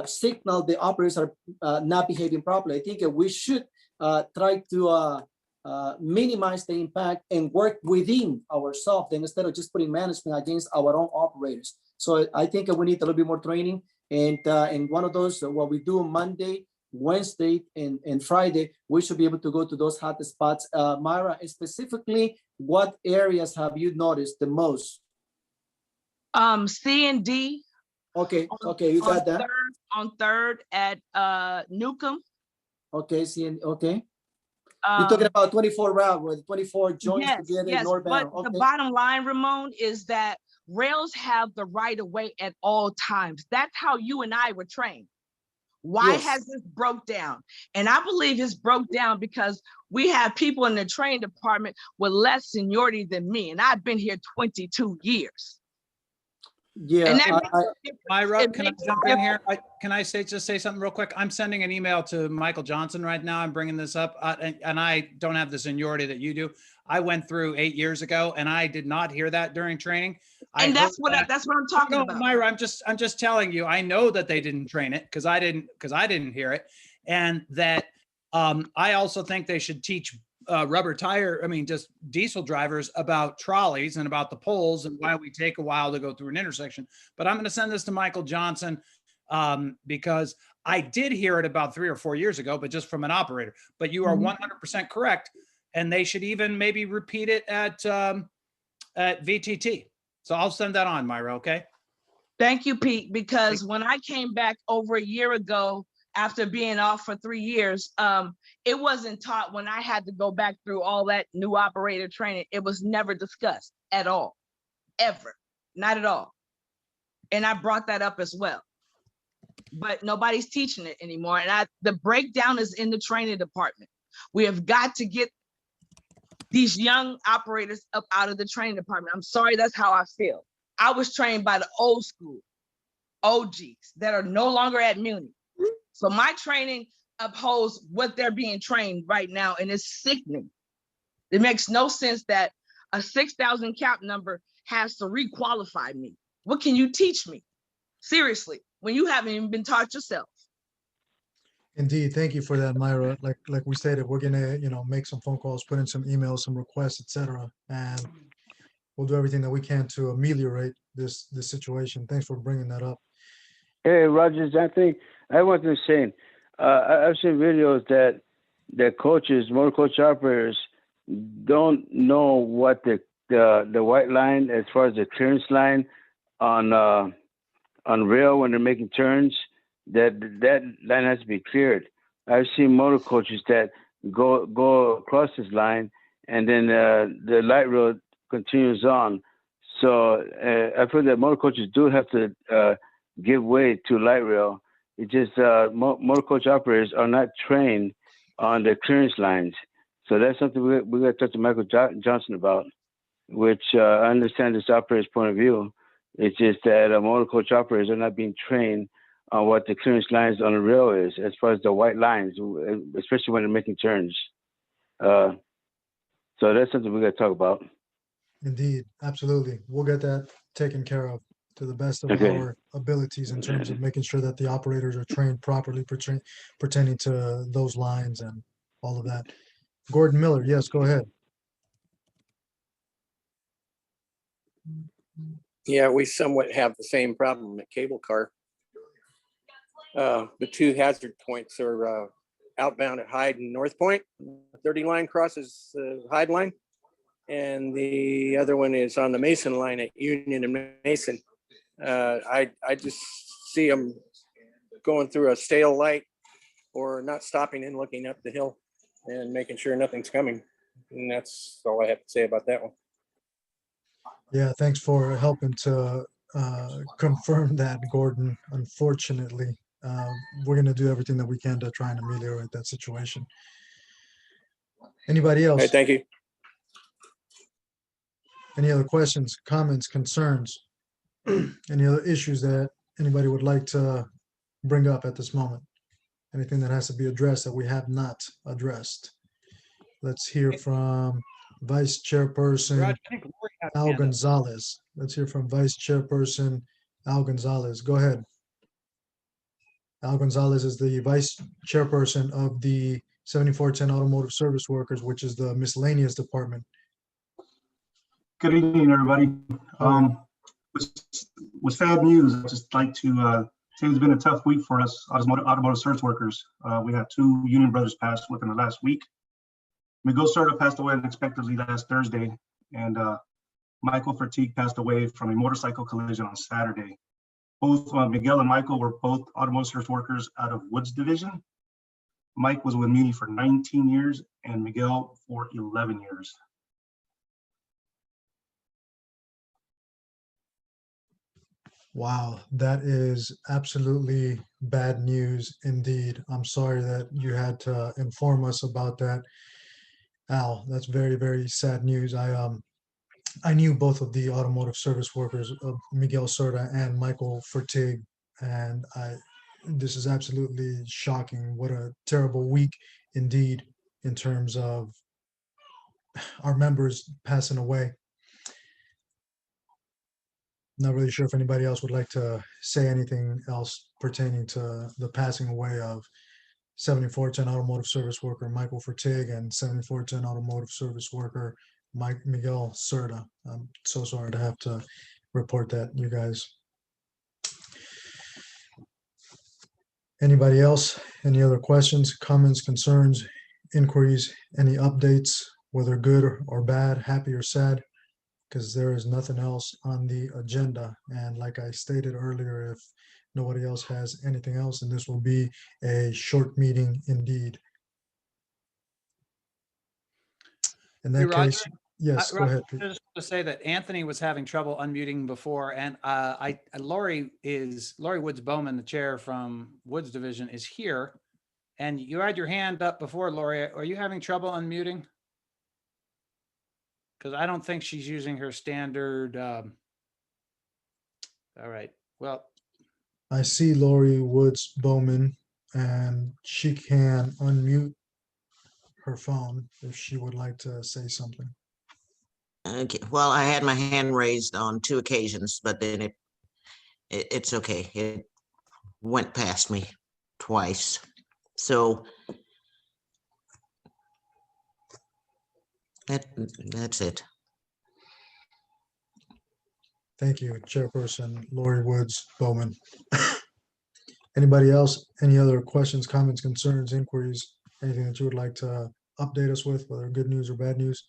signal the operators are not behaving properly. I think we should try to minimize the impact and work within ourselves instead of just putting management against our own operators. So I think we need a little bit more training, and one of those, what we do Monday, Wednesday, and Friday, we should be able to go to those hot spots. Myra, specifically, what areas have you noticed the most? C and D. Okay, you got that. On third at Newcomb. Okay, okay. You're talking about 24 route where the 24 joins together northbound. But the bottom line, Ramon, is that rails have the right of way at all times. That's how you and I were trained. Why has this broke down? And I believe it's broke down because we have people in the training department with less seniority than me, and I've been here 22 years. Yeah, Myra, can I jump in here? Can I just say something real quick? I'm sending an email to Michael Johnson right now. I'm bringing this up, and I don't have the seniority that you do. I went through 8 years ago, and I did not hear that during training. And that's what I'm talking about. Myra, I'm just telling you. I know that they didn't train it because I didn't hear it, and that I also think they should teach just diesel drivers about trolleys and about the poles and why we take a while to go through an intersection. But I'm going to send this to Michael Johnson because I did hear it about 3 or 4 years ago, but just from an operator. But you are 100% correct. And they should even maybe repeat it at VTT. So I'll send that on, Myra, okay? Thank you, Pete, because when I came back over a year ago, after being off for 3 years, it wasn't taught when I had to go back through all that new operator training. It was never discussed at all, ever, not at all. And I brought that up as well, but nobody's teaching it anymore. And the breakdown is in the training department. We have got to get these young operators up out of the training department. I'm sorry, that's how I feel. I was trained by the old school OGs that are no longer at Muni. So my training upholds what they're being trained right now, and it's sickening. It makes no sense that a 6,000 cap number has to requalify me. What can you teach me? Seriously, when you haven't even been taught yourself. Indeed, thank you for that, Myra. Like we stated, we're gonna make some phone calls, put in some emails, some requests, etc., and we'll do everything that we can to ameliorate this situation. Thanks for bringing that up. Hey, Rogers, Anthony, I want to say, I've seen videos that the coaches, motor coach operators, don't know what the white line, as far as the clearance line on rail when they're making turns, that line has to be cleared. I've seen motor coaches that go across this line, and then the light rail continues on. So I've heard that motor coaches do have to give way to light rail. It's just motor coach operators are not trained on the clearance lines. So that's something we got to talk to Michael Johnson about, which I understand this operator's point of view. It's just that motor coach operators are not being trained on what the clearance lines on the rail is, as far as the white lines, especially when they're making turns. So that's something we got to talk about. Indeed, absolutely. We'll get that taken care of to the best of Okay. our abilities in terms of making sure that the operators are trained properly pertaining to those lines and all of that. Gordon Miller, yes, go ahead. Yeah, we somewhat have the same problem at cable car. The two hazard points are outbound at Hyde and North Point. 30 line crosses the Hyde line. And the other one is on the Mason line at Union and Mason. I just see them going through a stale light or not stopping and looking up the hill and making sure nothing's coming. And that's all I have to say about that one. Yeah, thanks for helping to confirm that, Gordon. Unfortunately, we're going to do everything that we can to try and ameliorate that situation. Anybody All else? right, thank you. Any other questions, comments, concerns? Any other issues that anybody would like to bring up at this moment? Anything that has to be addressed that we have not addressed? Let's hear from Vice Chairperson Roger, I think Lori had a Al hand up. Gonzalez. Let's hear from Vice Chairperson Al Gonzalez. Go ahead. Al Gonzalez is the Vice Chairperson of the 7410 Automotive Service Workers, which is the miscellaneous department. Good evening, everybody. With sad news, I'd just like to say it's been a tough week for us automotive service workers. We had two union brothers pass within the last week. Miguel Serta passed away unexpectedly last Thursday, and Michael Fatigue passed away from a motorcycle collision on Saturday. Both Miguel and Michael were both automotive service workers out of Woods Division. Mike was with Muni for 19 years and Miguel for 11 years. Wow, that is absolutely bad news indeed. I'm sorry that you had to inform us about that. Al, that's very, very sad news. I knew both of the automotive service workers, Miguel Serta and Michael Fertig, and this is absolutely shocking. What a terrible week indeed in terms of our members passing away. Not really sure if anybody else would like to say anything else pertaining to the passing away of 7410 automotive service worker Michael Fertig and 7410 automotive service worker Miguel Serta. I'm so sorry to have to report that, you guys. Anybody else? Any other questions, comments, concerns, inquiries, any updates, whether good or bad, happy or sad? Because there is nothing else on the agenda. And like I stated earlier, if nobody else has anything else, then this will be a short meeting indeed. In Hey, that Roger, case, yes, go Roger, ahead, I Pete. just want to say that Anthony was having trouble unmuting before, and Lori Woods Bowman, the chair from Woods Division, is here. And you had your hand up before, Lori. Are you having trouble unmuting? Because I don't think she's using her standard. All right. Well, I see Lori Woods Bowman, and she can unmute her phone if she would like to say something. Okay, well, I had my hand raised on 2 occasions, but then it's okay. It went past me twice. So that's it. Thank you, Chairperson Lori Woods Bowman. Anybody else? Any other questions, comments, concerns, inquiries, anything that you would like to update us with, whether good news or bad news?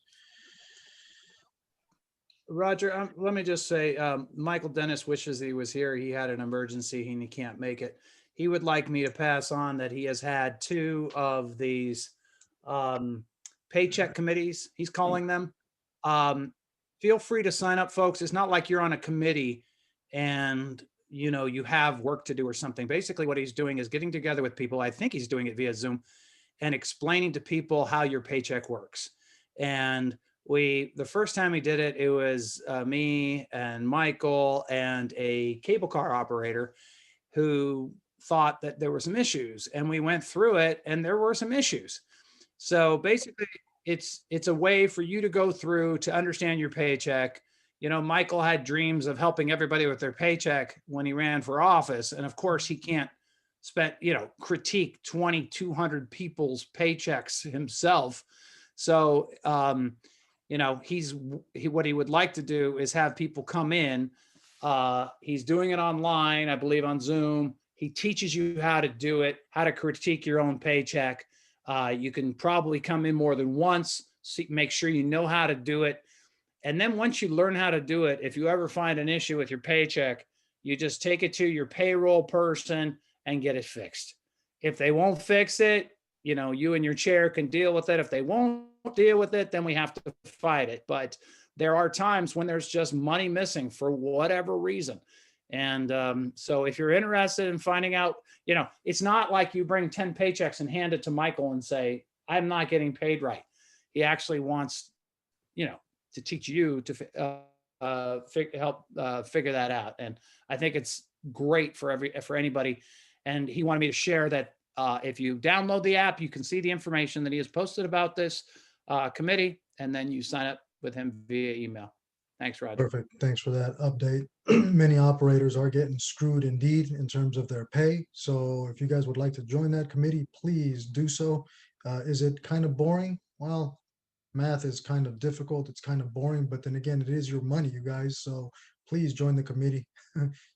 Roger, let me just say, Michael Dennis wishes he was here. He had an emergency and he can't make it. He would like me to pass on that he has had 2 of these paycheck committees, he's calling them. Feel free to sign up, folks. It's not like you're on a committee and you have work to do or something. Basically, what he's doing is getting together with people. I think he's doing it via Zoom and explaining to people how your paycheck works. And the first time he did it, it was me and Michael and a cable car operator who thought that there were some issues, and we went through it and there were some issues. So basically it's a way for you to go through to understand your paycheck. You know, Michael had dreams of helping everybody with their paycheck when he ran for office. And of course he can't critique 2,200 people's paychecks himself. So, what he would like to do is have people come in. He's doing it online, I believe on Zoom. He teaches you how to do it, how to critique your own paycheck. You can probably come in more than once, make sure you know how to do it. And then once you learn how to do it, if you ever find an issue with your paycheck, you just take it to your payroll person and get it fixed. If they won't fix it, you and your chair can deal with it. If they won't deal with it, then we have to fight it. But there are times when there's just money missing for whatever reason. And so if you're interested in finding out, it's not like you bring 10 paychecks and hand it to Michael and say, I'm not getting paid right. He actually wants, to teach you to help figure that out. And I think it's great for anybody. And he wanted me to share that if you download the app, you can see the information that he has posted about this committee, and then you sign up with him via email. Thanks, Roger. Perfect. Thanks for that update. Many operators are getting screwed indeed in terms of their pay. So if you guys would like to join that committee, please do so. Is it kind of boring? Well, math is kind of difficult. It's kind of boring, but then again, it is your money, you guys. So please join the committee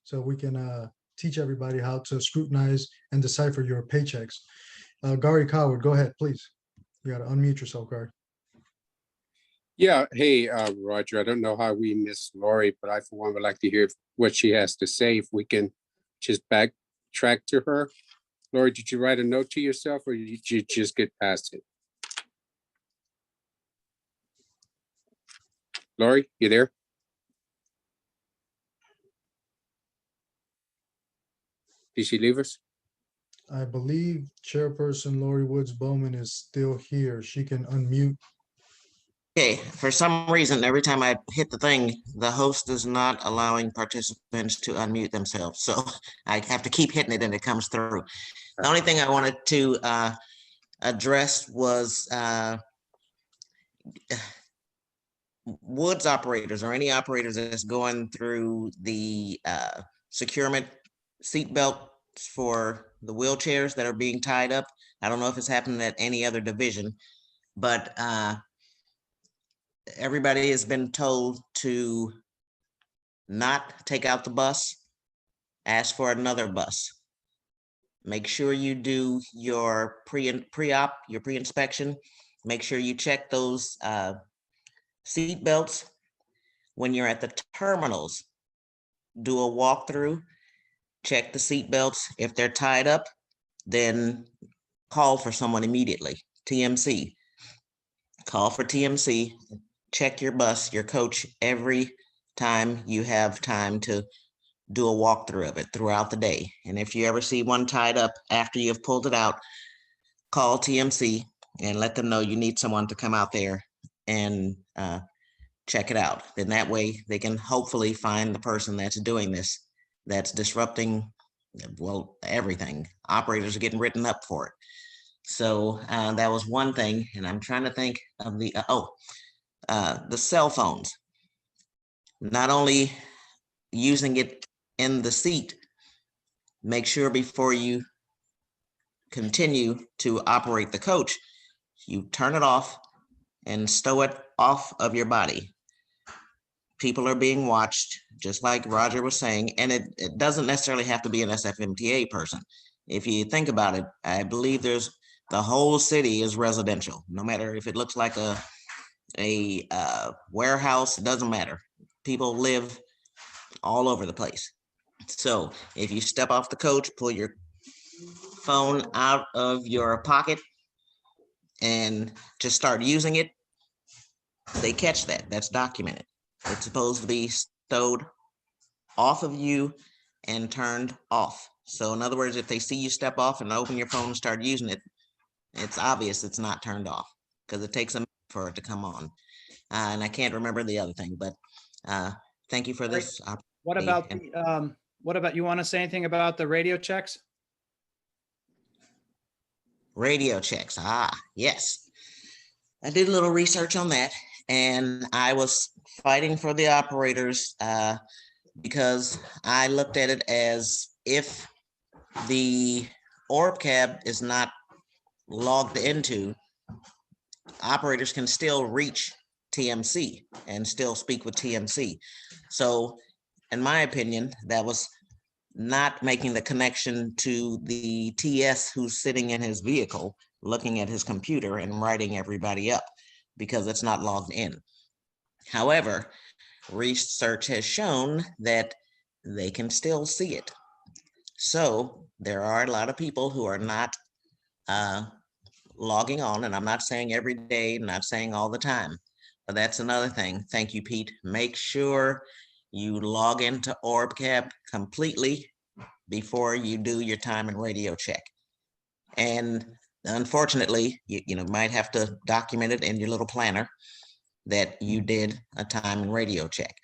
so we can teach everybody how to scrutinize and decipher your paychecks. Gary Coward, go ahead, please. You got to unmute yourself, Gary. Yeah. Hey, Roger, I don't know how we miss Lori, but I, for one, would like to hear what she has to say. If we can just backtrack to her. Lori, did you write a note to yourself or did you just get past it? Lori, you there? Did she leave us? I believe Chairperson Lori Woods Bowman is still here. She can unmute. Okay, for some reason, every time I hit the thing, the host is not allowing participants to unmute themselves. So I have to keep hitting it and it comes through. The only thing I wanted to address was Woods operators or any operators that's going through the securement seatbelt for the wheelchairs that are being tied up. I don't know if it's happening at any other division, but everybody has been told to not take out the bus, ask for another bus. Make sure you do your pre-op, your pre-inspection. Make sure you check those seat belts. When you're at the terminals, do a walkthrough, check the seat belts. If they're tied up, then call for someone immediately. TMC, call for TMC, check your bus, your coach, every time you have time to do a walkthrough of it throughout the day. And if you ever see one tied up after you've pulled it out, call TMC and let them know you need someone to come out there and check it out. Then that way they can hopefully find the person that's doing this, that's disrupting, well, everything. Operators are getting written up for it. So that was one thing. And I'm trying to think of the cell phones. Not only using it in the seat, make sure before you continue to operate the coach, you turn it off and stow it off of your body. People are being watched, just like Roger was saying, and it doesn't necessarily have to be an SFMTA person. If you think about it, I believe the whole city is residential. No matter if it looks like a warehouse, it doesn't matter. People live all over the place. So if you step off the coach, pull your phone out of your pocket and just start using it, they catch that. That's documented. It's supposed to be stowed off of you and turned off. So in other words, if they see you step off and open your phone and start using it, it's obvious it's not turned off because it takes a minute for it to come on. And I can't remember the other thing, but thank you for this. What about you want to say anything about the radio checks? Radio checks. Yes. I did a little research on that, and I was fighting for the operators because I looked at it as if the orb cab is not logged into, operators can still reach TMC and still speak with TMC. So in my opinion, that was not making the connection to the TS who's sitting in his vehicle, looking at his computer and writing everybody up because it's not logged in. However, research has shown that they can still see it. So there are a lot of people who are not logging on, and I'm not saying every day, not saying all the time, but that's another thing. Thank you, Pete. Make sure you log into OrbCab completely before you do your time and radio check. And unfortunately, you might have to document it in your little planner that you did a time and radio check.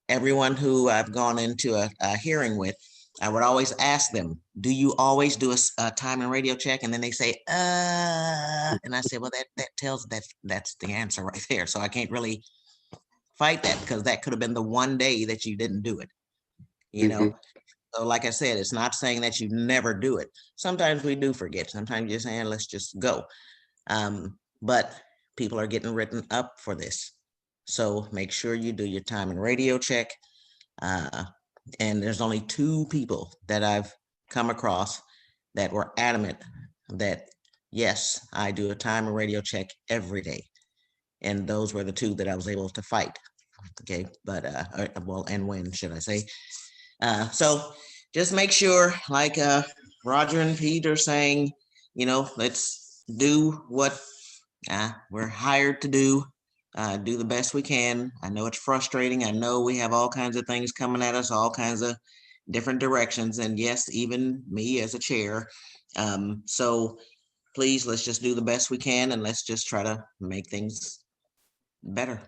Everyone who I've gone into a hearing with, I would always ask them, do you always do a time and radio check? And then they say, and I say, well, that tells that's the answer right there. So I can't really fight that because that could have been the one day that you didn't do it, you know? So like I said, it's not saying that you never do it. Sometimes we do forget. Sometimes you're saying, let's just go. But people are getting written up for this. So make sure you do your time and radio check. And there's only 2 people that I've come across that were adamant that, yes, I do a time and radio check every day. And those were the 2 that I was able to fight. Okay, but, well, and win, should I say. So just make sure, like Roger and Pete are saying, let's do what we're hired to do. Do the best we can. I know it's frustrating. I know we have all kinds of things coming at us, all kinds of different directions. And yes, even me as a chair. So please, let's just do the best we can and let's just try to make things better.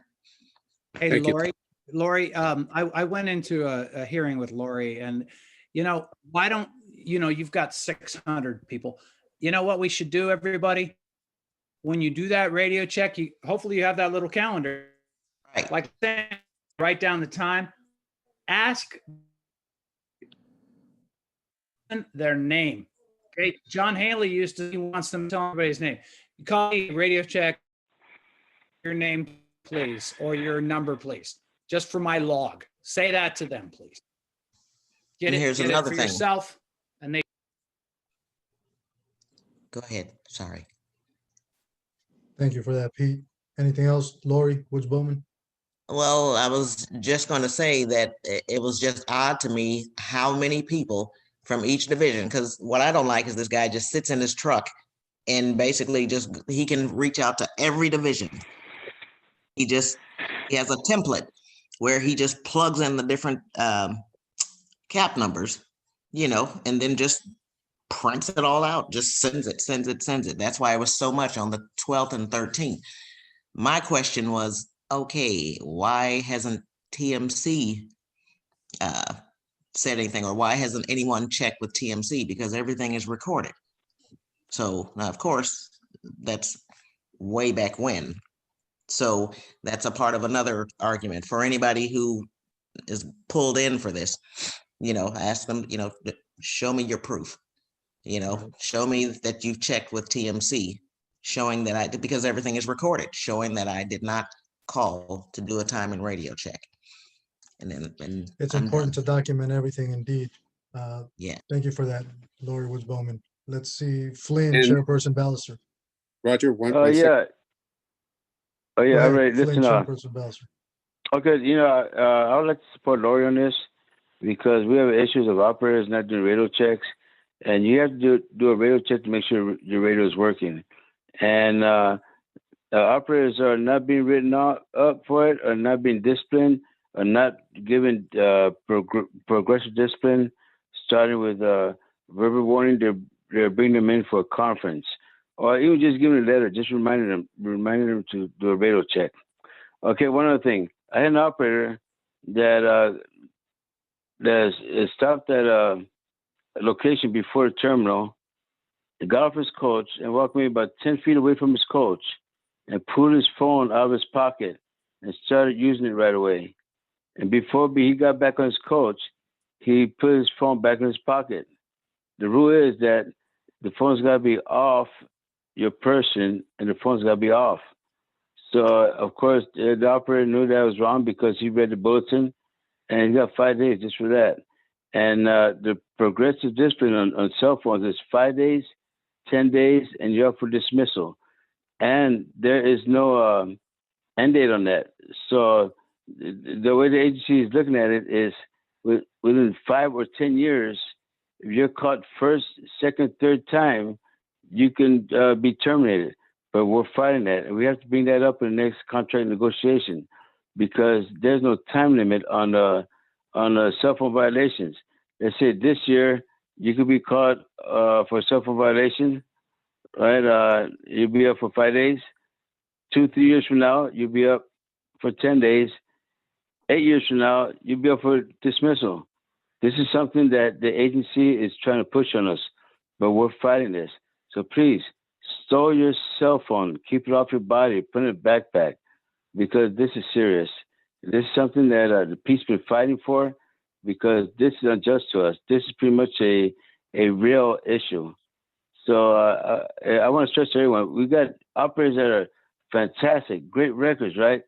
Hey, Thank you. Lori, I went into a hearing with Lori and, why don't, you've got 600 people. You know what we should do, everybody? When you do that radio check, hopefully you have that little calendar. Right. Like write down the time, ask their name. Okay. John Haley he wants them to tell everybody's name. You call me radio check, your name, please, or your number, please, just for my log. Say that to them, please. Get And it, here's get it another for thing. yourself. And they Go ahead. Sorry. Thank you for that, Pete. Anything else, Lori Woods Bowman? Well, I was just going to say that it was just odd to me how many people from each division, because what I don't like is this guy just sits in his truck and basically he can reach out to every division. He has a template where he just plugs in the different cap numbers, and then just prints it all out, just sends it. That's why it was so much on the 12th and 13th. My question was, okay, why hasn't TMC said anything, or why hasn't anyone checked with TMC? Because everything is recorded. So now, of course, that's way back when. So that's a part of another argument for anybody who is pulled in for this. Ask them, show me your proof. Show me that you've checked with TMC, showing that because everything is recorded, showing that I did not call to do a time and radio check. And then It's I'm important done. to document everything indeed. Yeah. Thank you for that, Lori Woods Bowman. Let's see, Flynn, And Chairperson Ballister. Roger, one Oh second. yeah. Oh Go yeah. All ahead, right. Flynn, Listen. Chairperson Ballister. Okay. I would like to support Lori on this because we have issues of operators not doing radio checks, and you have to do a radio check to make sure your radio is working. And operators are not being written up for it, or not being disciplined, or not given progressive discipline, starting with verbal warning. They're bringing them in for a conference, or even just giving a letter, just reminding them to do a radio check. Okay, one other thing. I had an operator that stopped at a location before the terminal, got off his coach and walked me about 10 feet away from his coach and pulled his phone out of his pocket and started using it right away. And before he got back on his coach, he put his phone back in his pocket. The rule is that the phone's got to be off your person and the phone's got to be off. So, of course, the operator knew that was wrong because he read the bulletin and he got 5 days just for that. And the progressive discipline on cell phones is 5 days, 10 days, and you're up for dismissal. And there is no end date on that. So the way the agency is looking at it is within 5 or 10 years, if you're caught first, second, third time, you can be terminated. But we're fighting that. And we have to bring that up in the next contract negotiation because there's no time limit on cell phone violations. They say this year you could be caught for cell phone violation, right? You'll be up for 5 days. 2-3 years from now, you'll be up for 10 days. 8 years from now, you'll be up for dismissal. This is something that the agency is trying to push on us, but we're fighting this. So please, store your cell phone, keep it off your body, put it in a backpack, because this is serious. This is something that the peace been fighting for, because this is unjust to us. This is pretty much a real issue. So I want to stress to everyone, we got operators that are fantastic, great records, right?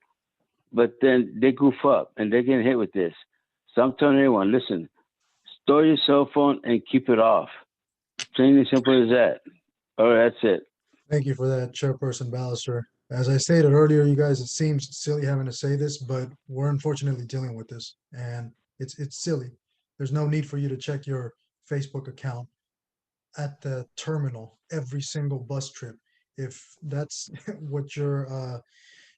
But then they goof up and they're getting hit with this. So I'm telling everyone, listen, store your cell phone and keep it off. Plain and simple as that. All right, that's it. Thank you for that, Chairperson Ballister. As I stated earlier, you guys, it seems silly having to say this, but we're unfortunately dealing with this, and it's silly. There's no need for you to check your Facebook account at the terminal every single bus trip. If that's what you're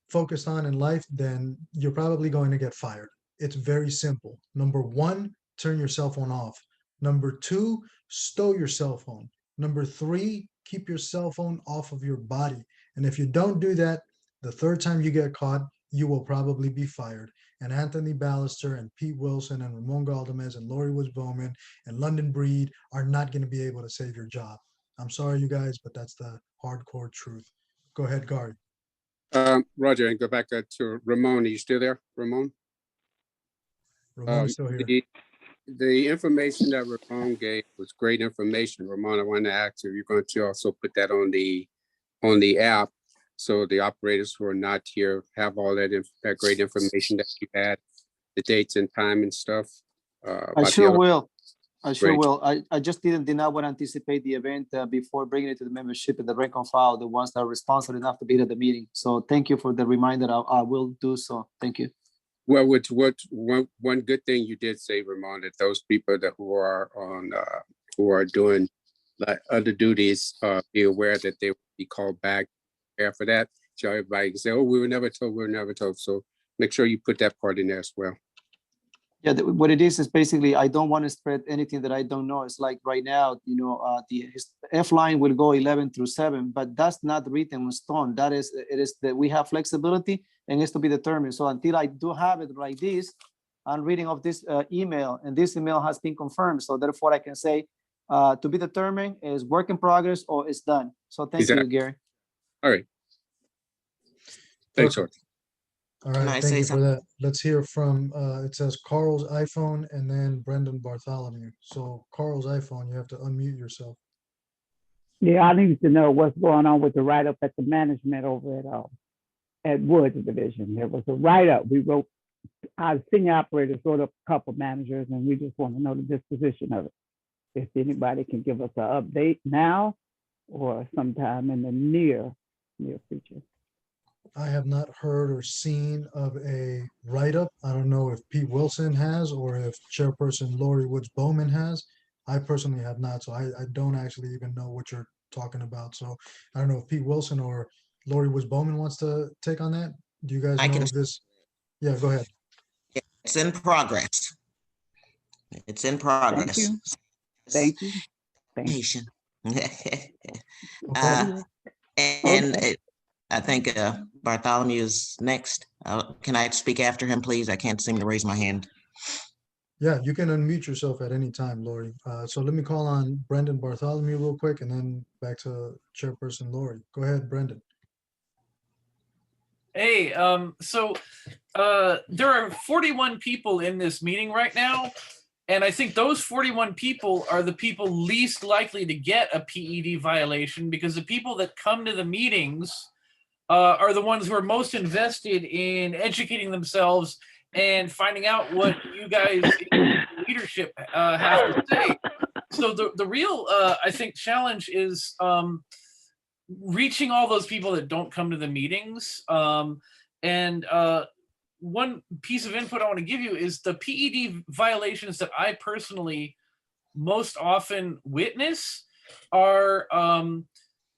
focused on in life, then you're probably going to get fired. It's very simple. Number one, turn your cell phone off. Number two, stow your cell phone. Number three, keep your cell phone off of your body. And if you don't do that, the third time you get caught, you will probably be fired. And Anthony Ballister and Pete Wilson and Ramon Galdamez and Lori Woods Bowman and London Breed are not going to be able to save your job. I'm sorry, you guys, but that's the hardcore truth. Go ahead, Gary. Roger, and go back to Ramon. Are you still there, Ramon? Ramon is still here. The information that Ramon gave was great information. Ramon, I want to ask you, you're going to also put that on the app so the operators who are not here have all that great information that you had, the dates and time and stuff. I sure will. I sure Great. will. I just did not want to anticipate the event before bringing it to the membership and the rank and file, the ones that are responsible enough to be at the meeting. So thank you for the reminder. I will do so. Thank you. Well, one good thing you did say, Ramon, that those people who are doing like other duties, be aware that they will be called back. Prepare for that. So everybody can say, "Oh, we were never told." So make sure you put that part in there as well. Yeah, what it is basically, I don't want to spread anything that I don't know. It's like right now, the F line will go 11 through 7, but that's not written in stone. It is that we have flexibility and it's to be determined. So until I do have it like this, I'm reading of this email, and this email has been confirmed. So therefore I can say to be determined is work in progress or it's done. So thank you, Gary. All right. Thanks, George. All right, thank you for that. Let's hear from, it says Carl's iPhone and then Brendan Bartholomew. So Carl's iPhone, you have to unmute yourself. Yeah, I need to know what's going on with the write-up at the management over at Woods Division. There was a write-up. We wrote, our senior operators wrote up a couple managers, and we just want to know the disposition of it. If anybody can give us an update now or sometime in the near future. I have not heard or seen of a write-up. I don't know if Pete Wilson has or if Chairperson Lori Woods Bowman has. I personally have not, so I don't actually even know what you're talking about. So I don't know if Pete Wilson or Lori Woods Bowman wants to take on that. Do you guys know of this? Yeah, go ahead. It's in progress. It's in progress. Thank you. Patient. Okay. And I think Bartholomew is next. Can I speak after him, please? I can't seem to raise my hand. Yeah, you can unmute yourself at any time, Lori. So let me call on Brendan Bartholomew real quick and then back to Chairperson Lori. Go ahead, Brendan. Hey, there are 41 people in this meeting right now. And I think those 41 people are the people least likely to get a PED violation, because the people that come to the meetings are the ones who are most invested in educating themselves and finding out what you guys in leadership have to say. So the real, I think, challenge is reaching all those people that don't come to the meetings. And one piece of input I want to give you is the PED violations that I personally most often witness are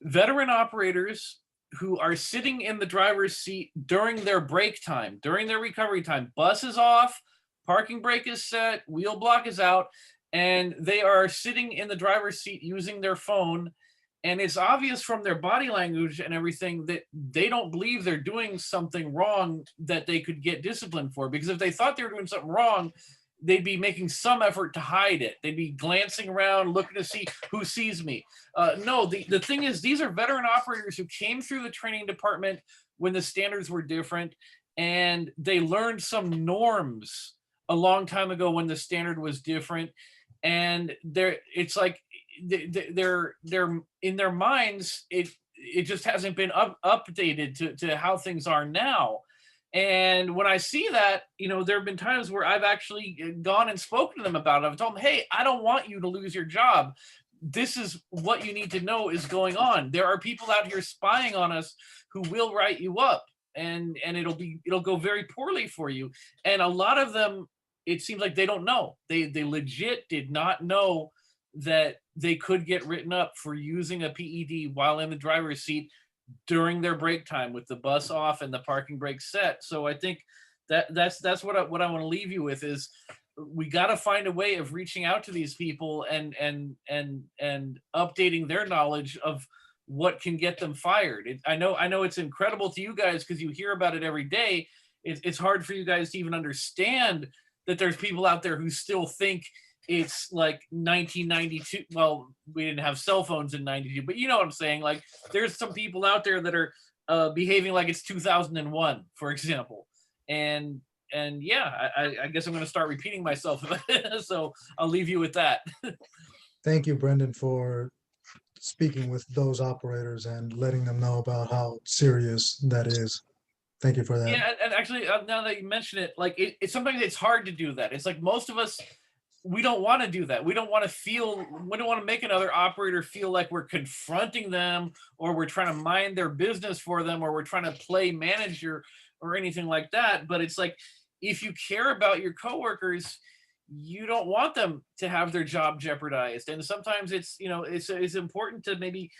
veteran operators who are sitting in the driver's seat during their break time, during their recovery time. Bus is off, parking brake is set, wheel block is out, and they are sitting in the driver's seat using their phone. And it's obvious from their body language and everything that they don't believe they're doing something wrong that they could get disciplined for. Because if they thought they were doing something wrong, they'd be making some effort to hide it. They'd be glancing around, looking to see who sees me. No, the thing is, these are veteran operators who came through the training department when the standards were different, and they learned some norms a long time ago when the standard was different. And it's like they're in their minds, it just hasn't been updated to how things are now. And when I see that, there have been times where I've actually gone and spoken to them about it. I've told them, hey, I don't want you to lose your job. This is what you need to know is going on. There are people out here spying on us who will write you up, and it'll go very poorly for you. And a lot of them, it seems like they don't know. They legit did not know that they could get written up for using a PED while in the driver's seat during their break time with the bus off and the parking brake set. So I think that's what I want to leave you with is we got to find a way of reaching out to these people and updating their knowledge of what can get them fired. I know it's incredible to you guys because you hear about it every day. It's hard for you guys to even understand that there's people out there who still think it's like 1992. Well, we didn't have cell phones in 92, but you know what I'm saying? Like there's some people out there that are behaving like it's 2001, for example. And yeah, I guess I'm going to start repeating myself. So I'll leave you with that. Thank you, Brendan, for speaking with those operators and letting them know about how serious that is. Thank you for that. Yeah, and actually, now that you mention it, like it's sometimes it's hard to do that. It's like most of us, we don't want to do that. We don't want to make another operator feel like we're confronting them or we're trying to mind their business for them or we're trying to play manager or anything like that. But it's like, if you care about your coworkers, you don't want them to have their job jeopardized. And sometimes it's important to maybe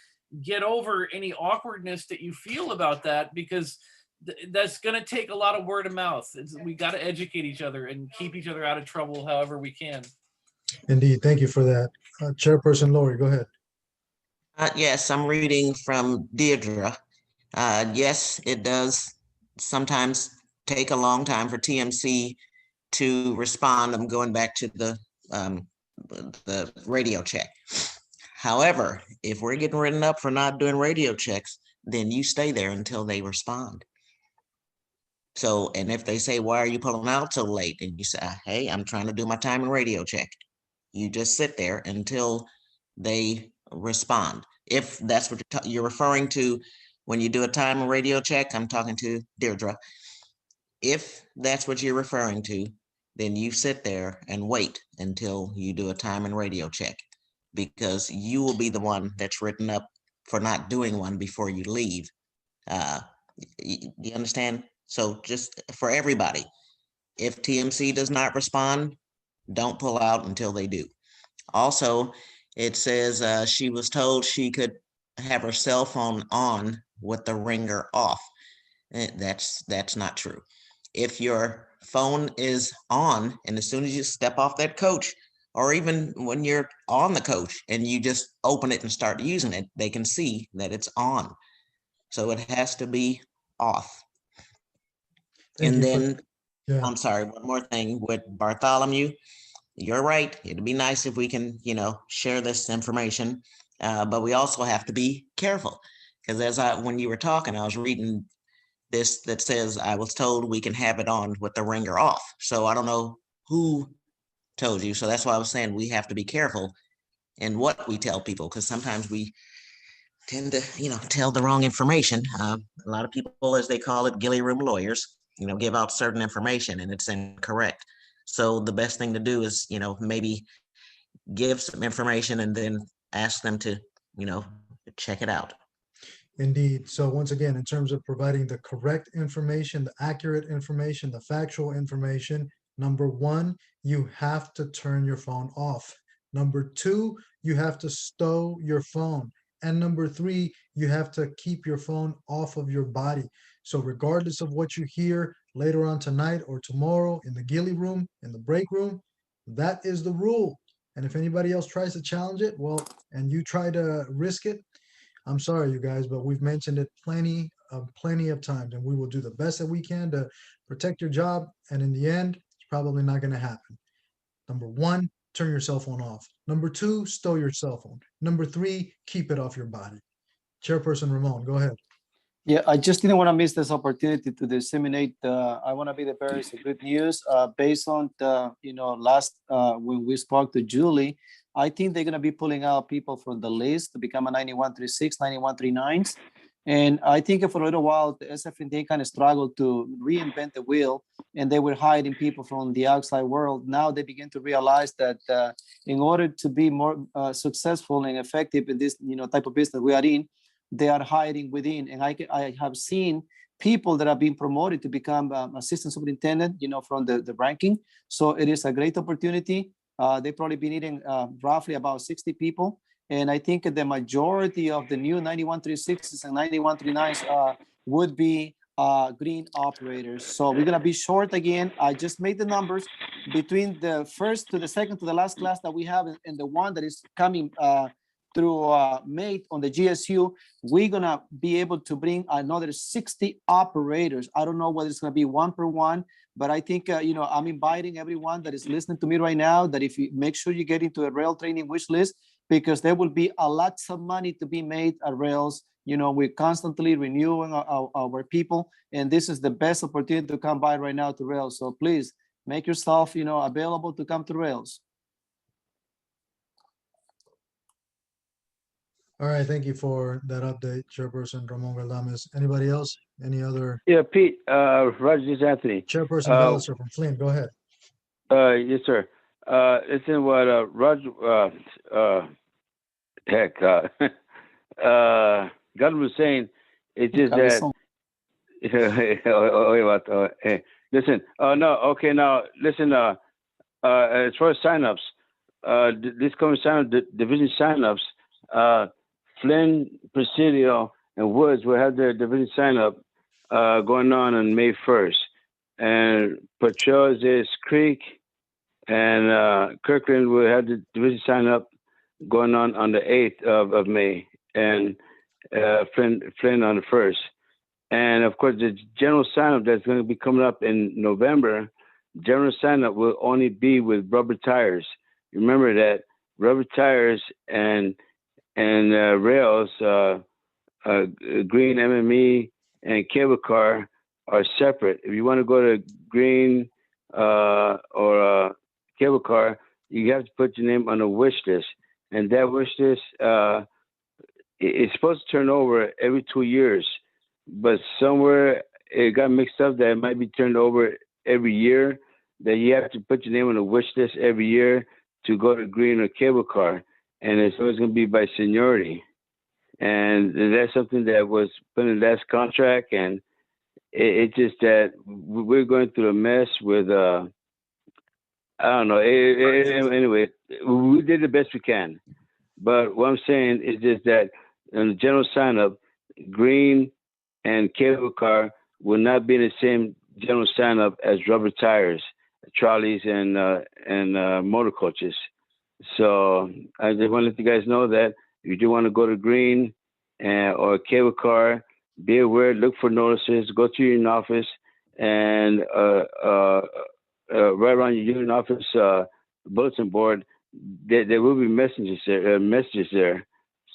get over any awkwardness that you feel about that, because that's going to take a lot of word of mouth. We got to educate each other and keep each other out of trouble however we can. Indeed. Thank you for that. Chairperson Lori, go ahead. Yes, I'm reading from Deirdre. Yes, it does sometimes take a long time for TMC to respond. I'm going back to the radio check. However, if we're getting written up for not doing radio checks, then you stay there until they respond. So, and if they say, why are you pulling out so late? And you say, hey, I'm trying to do my time and radio check. You just sit there until they respond. If that's what you're referring to when you do a time and radio check, I'm talking to Deirdre. If that's what you're referring to, then you sit there and wait until you do a time and radio check, because you will be the one that's written up for not doing one before you leave. You understand? So just for everybody, if TMC does not respond, don't pull out until they do. Also, it says she was told she could have her cell phone on with the ringer off. That's not true. If your phone is on and as soon as you step off that coach, or even when you're on the coach and you just open it and start using it, they can see that it's on. So it has to be off. And then, I'm sorry, one more thing with Bartholomew. you're right. It'd be nice if we can, share this information, but we also have to be careful because when you were talking, I was reading this that says I was told we can have it on with the ringer off. So I don't know who told you. So that's why I was saying we have to be careful in what we tell people because sometimes we tend to, tell the wrong information. A lot of people, as they call it, gilly room lawyers, give out certain information and it's incorrect. So the best thing to do is, maybe give some information and then ask them to, you know, check it out. Indeed. So once again, in terms of providing the correct information, the accurate information, the factual information, number one, you have to turn your phone off. Number two, you have to stow your phone. And number three, you have to keep your phone off of your body. So regardless of what you hear later on tonight or tomorrow in the ghillie room, in the break room, that is the rule. And if anybody else tries to challenge it, well, and you try to risk it, I'm sorry, you guys, but we've mentioned it plenty of times, and we will do the best that we can to protect your job. And in the end, it's probably not going to happen. Number one, turn your cell phone off. Number two, stow your cell phone. Number three, keep it off your body. Chairperson Ramon, go ahead. Yeah, I just didn't want to miss this opportunity to disseminate. I want to be the bearers of good news. Based on the, last when we spoke to Julie, I think they're going to be pulling out people from the list to become a 9136, 9139s. And I think for a little while, the SFNT kind of struggled to reinvent the wheel, and they were hiring people from the outside world. Now they begin to realize that in order to be more successful and effective in this, type of business we are in, they are hiring within. And I have seen people that have been promoted to become assistant superintendent, from the ranking. So it is a great opportunity. They probably been needing roughly about 60 people. And I think the majority of the new 9136s and 9139s would be green operators. So we're gonna be short again. I just made the numbers between the first to the second to the last class that we have and the one that is coming through May on the GSU. We're gonna be able to bring another 60 operators. I don't know whether it's gonna be one per one, but I think, I'm inviting everyone that is listening to me right now that if you make sure you get into a rail training wish list, because there will be a lot of money to be made at rails. We're constantly renewing our people, and this is the best opportunity to come by right now to rails. So please make yourself, available to come to rails. All right, thank you for that update, Chairperson Ramon Galdames. Anybody else? Any other? Yeah, Pete, Roger, this is Anthony. Chairperson Ballister from Flynn, go ahead. Yes, sir. Listen, what Roger, God was saying, it's just that. Listen, no, okay, now listen. As far as signups, this coming sign division signups, Flynn, Presidio, and Woods will have their division sign up going on May 1st. And Patrol's Creek and Kirkland will have the division sign up going on the 8th of May, and Flynn on the 1st. And of course, the general sign up that's going to be coming up in November, general sign up will only be with rubber tires. Remember that rubber tires and rails, green MME and cable car are separate. If you want to go to green or cable car, you have to put your name on a wish list. And that wish list is supposed to turn over every 2 years. But somewhere it got mixed up that it might be turned over every year, that you have to put your name on a wish list every year to go to green or cable car. And it's always going to be by seniority. And that's something that was put in the last contract. And it's just that we're going through a mess with, I don't know. Anyway, we did the best we can. But what I'm saying is just that in the general sign-up, green and cable car will not be in the same general sign-up as rubber tires, trolleys, and motor coaches. So I just want to let you guys know that if you do want to go to green or cable car, be aware, look for notices, go to your union office, and right around your union office, bulletin board, there will be messages there.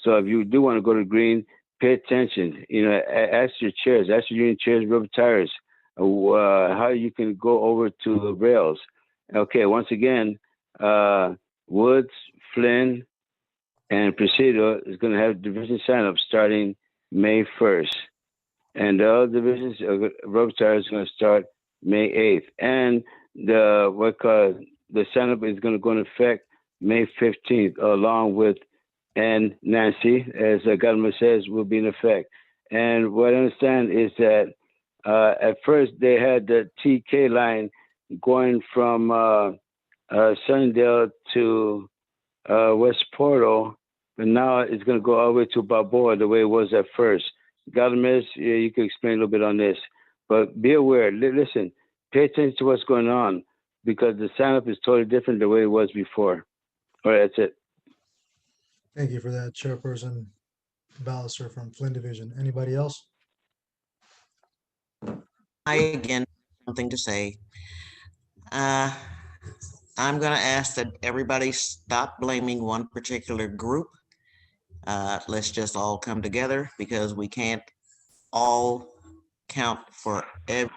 So if you do want to go to green, pay attention. Ask your chairs, ask your union chairs, rubber tires, how you can go over to the rails. Okay, once again, Woods, Flynn, and Presidio is going to have division sign-up starting May 1st. And the other divisions, rubber tires is going to start May 8th. And the sign-up is going to go into effect May 15th, along with, and Nancy, as the government says, will be in effect. And what I understand is that at first they had the TK line going from Sunningdale to West Portal, but now it's going to go all the way to Balboa the way it was at first. Government, you can explain a little bit on this, but be aware, listen, pay attention to what's going on, because the sign-up is totally different the way it was before. All right, that's it. Thank you for that, Chairperson Ballister from Flynn Division. Anybody else? I again, something to say. I'm going to ask that everybody stop blaming one particular group. Let's just all come together, because we can't all count for every.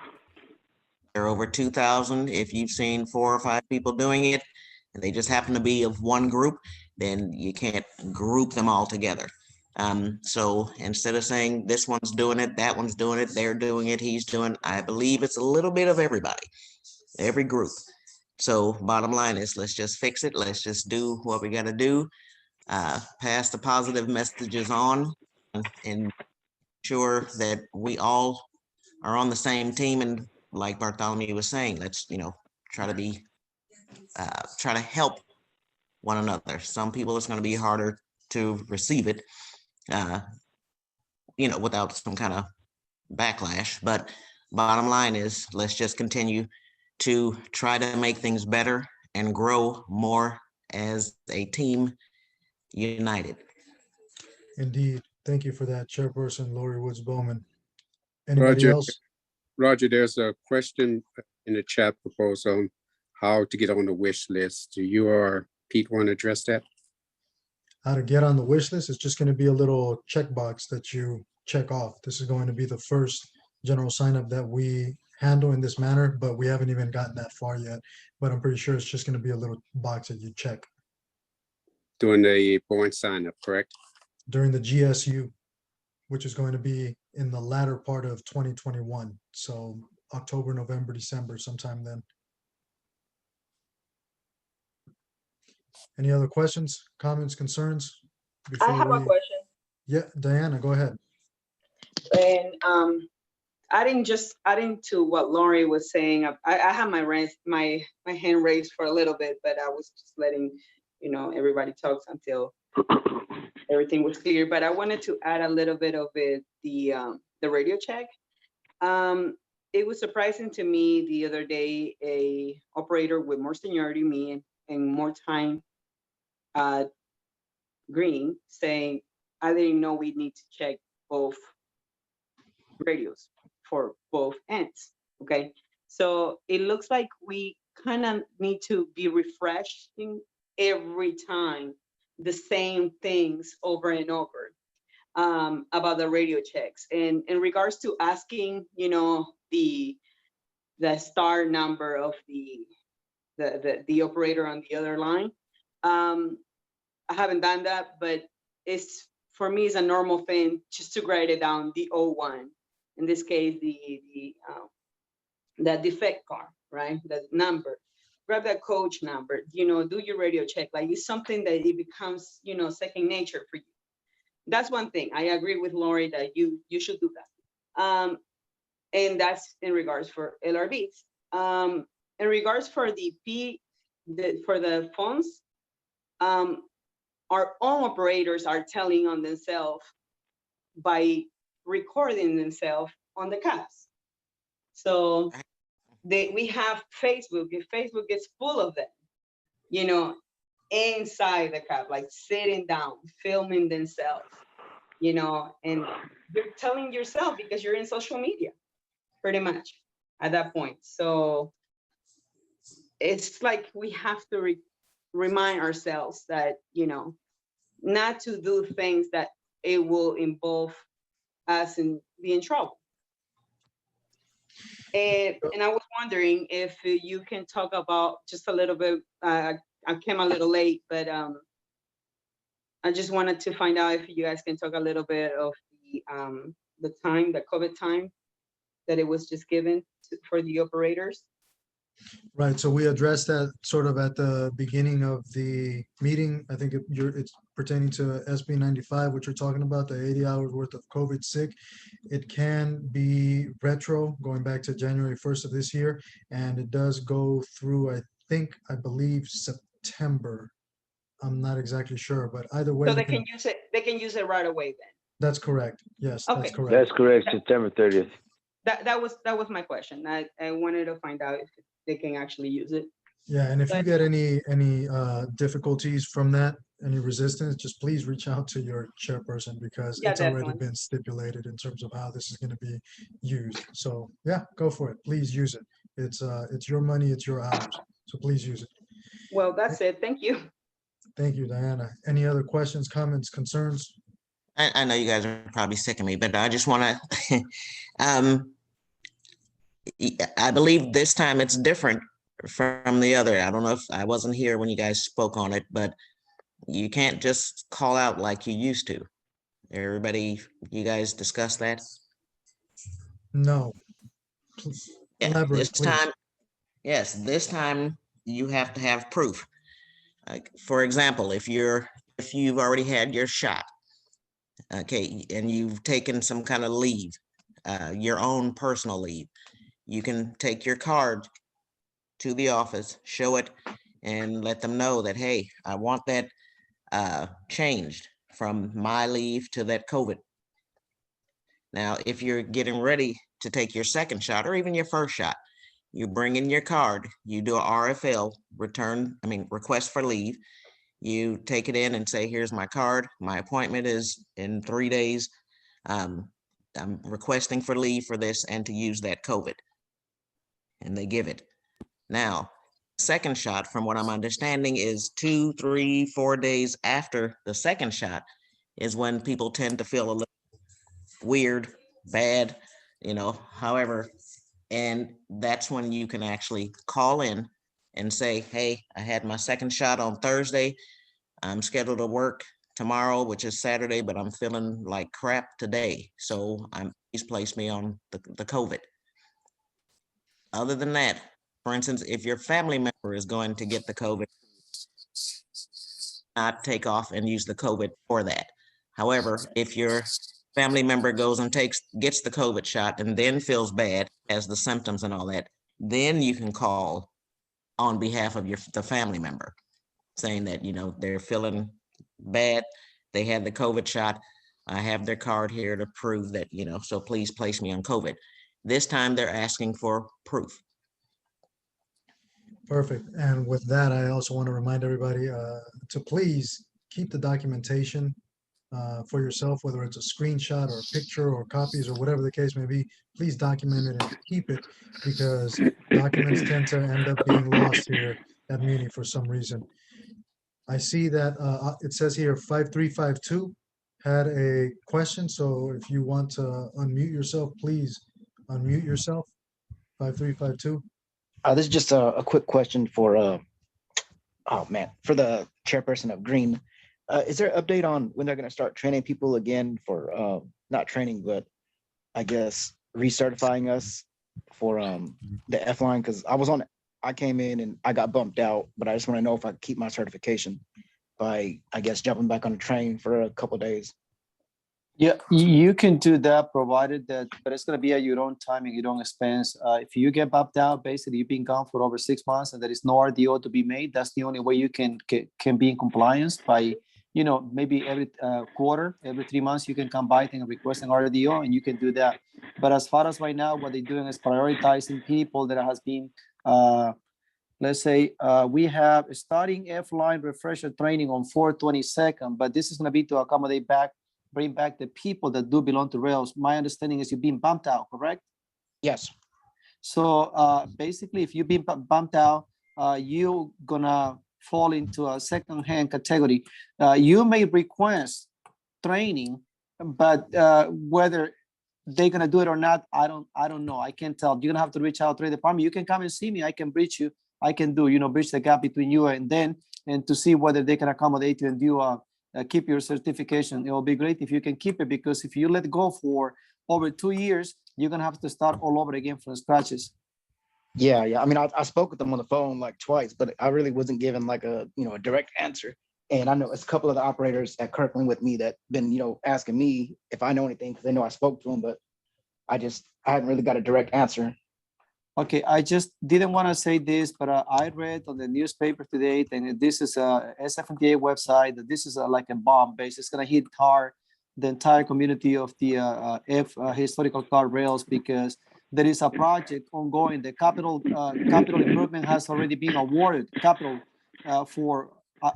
There are over 2,000. If you've seen 4 or 5 people doing it, and they just happen to be of one group, then you can't group them all together. So instead of saying this one's doing it, that one's doing it, they're doing it, he's doing, I believe it's a little bit of everybody, every group. So bottom line is, let's just fix it. Let's just do what we got to do. Pass the positive messages on, and ensure that we all are on the same team. And like Bartholomew was saying, let's, try to help one another. Some people it's going to be harder to receive it, without some kind of backlash. But bottom line is, let's just continue to try to make things better and grow more as a team united. Indeed. Thank you for that, Chairperson Lori Woods Bowman. Anybody else? Roger, there's a question in the chat proposed on how to get on the wish list. Do you or Pete want to address that? How to get on the wish list is just going to be a little checkbox that you check off. This is going to be the first general sign up that we handle in this manner, but we haven't even gotten that far yet. But I'm pretty sure it's just going to be a little box that you check. Doing the Bowen sign up, correct? During the GSU, which is going to be in the latter part of 2021. So October, November, December, sometime then. Any other questions, comments, concerns? I have a question. Yeah, Diana, go ahead. And adding to what Lori was saying, I have my hand raised for a little bit, but I was just letting everybody talk until everything was clear. But I wanted to add a little bit of it, the radio check. It was surprising to me the other day, a operator with more seniority than me and more time green saying, I didn't know we need to check both radios for both ends. Okay, so it looks like we kind of need to be refreshing every time the same things over and over about the radio checks. And in regards to asking, the star number of the operator on the other line, I haven't done that, but for me it's a normal thing just to write it down, the 01. In this case, the defect car, right? The number. Grab that coach number, do your radio check. Like, it's something that it becomes, second nature for you. That's one thing. I agree with Lori that you should do that. And that's in regards for LRBs. In regards for for the phones, our own operators are telling on themselves by recording themselves on the cabs. So we have Facebook, and Facebook is full of them, inside the cab, like sitting down, filming themselves, and you're telling yourself because you're in social media, pretty much at that point. So it's like we have to remind ourselves that, not to do things that it will involve us in being in trouble. And I was wondering if you can talk about just a little bit. I came a little late, but I just wanted to find out if you guys can talk a little bit of the time, the COVID time that it was just given for the operators. Right, so we addressed that sort of at the beginning of the meeting. I think it's pertaining to SB 95, which you're talking about, the 80 hours worth of COVID sick. It can be retro, going back to January 1st of this year, and it does go through, I believe, September. I'm not exactly sure, but either way, So they can use it. They can use it right away then. that's correct. Yes, that's Okay. correct. That's correct, September 30th. That was my question. I wanted to find out if they can actually use it. Yeah, and if you But- get any difficulties from that, any resistance, just please reach out to your chairperson because Yeah, it's already definitely. been stipulated in terms of how this is going to be used. So yeah, go for it. Please use it. It's your money, it's your hours. So please use it. Well, that's it. Thank you. Thank you, Diana. Any other questions, comments, concerns? I know you guys are probably sick of me, but I just want to, I believe this time it's different from the other. I don't know if I wasn't here when you guys spoke on it, but you can't just call out like you used to. Everybody, you guys discussed that? No. Yeah, Elaborate, this please. time, yes, this time you have to have proof. Like, for example, if you've already had your shot, okay, and you've taken some kind of leave, your own personal leave, you can take your card to the office, show it, and let them know that, hey, I want that changed from my leave to that COVID. Now, if you're getting ready to take your second shot or even your first shot, you bring in your card, you do a RFL, request for leave. You take it in and say, here's my card. My appointment is in 3 days. I'm requesting for leave for this and to use that COVID. And they give it. Now, second shot, from what I'm understanding, is 2, 3, 4 days after the second shot is when people tend to feel a little weird, bad, however, and that's when you can actually call in and say, hey, I had my second shot on Thursday. I'm scheduled to work tomorrow, which is Saturday, but I'm feeling like crap today. So please place me on the COVID. Other than that, for instance, if your family member is going to get the COVID, not take off and use the COVID for that. However, if your family member goes and gets the COVID shot and then feels bad, has the symptoms and all that, then you can call on behalf of the family member saying that, they're feeling bad. They had the COVID shot. I have their card here to prove that, so please place me on COVID. This time they're asking for proof. Perfect. And with that, I also want to remind everybody to please keep the documentation for yourself, whether it's a screenshot or a picture or copies or whatever the case may be. Please document it and keep it because documents tend to end up being lost here at Muni for some reason. I see that it says here 5352 had a question. So if you want to unmute yourself, please unmute yourself. 5352. This is just a quick question for for the chairperson of Green. Is there an update on when they're going to start training people again for not training, but I guess recertifying us for the F line? Because I came in and I got bumped out, but I just want to know if I can keep my certification by, I guess, jumping back on the train for a couple of days. Yeah, you can do that provided that, but it's going to be at your own time and your own expense. If you get bumped out, basically you've been gone for over 6 months and there is no RDO to be made. That's the only way you can be in compliance by, maybe every quarter, every 3 months, you can come by and request an RDO and you can do that. But as far as right now, what they're doing is prioritizing people that has been, let's say we have starting F-line refresher training on 4/22nd, but this is going to be to bring back the people that do belong to rails. My understanding is you've been bumped out, correct? Yes. So basically, if you've been bumped out, you're gonna fall into a second-hand category. You may request training, but whether they're gonna do it or not, I don't know. I can't tell. You're gonna have to reach out to the department. You can come and see me. I can bridge you. I can do, bridge the gap between you and them, and to see whether they can accommodate you and do keep your certification. It will be great if you can keep it, because if you let go for over 2 years, you're gonna have to start all over again from scratches. Yeah, yeah. I mean, I spoke with them on the phone like twice, but I really wasn't given like a direct answer. And I know it's a couple of the operators at Kirkland with me that been asking me if I know anything, because they know I spoke to them, but I haven't really got a direct answer. Okay, I just didn't want to say this, but I read on the newspaper today, and this is a SFMTA website, that this is like a bomb base. It's going to hit hard the entire community of the historical car rails, because there is a project ongoing. The capital improvement has already been awarded capital for,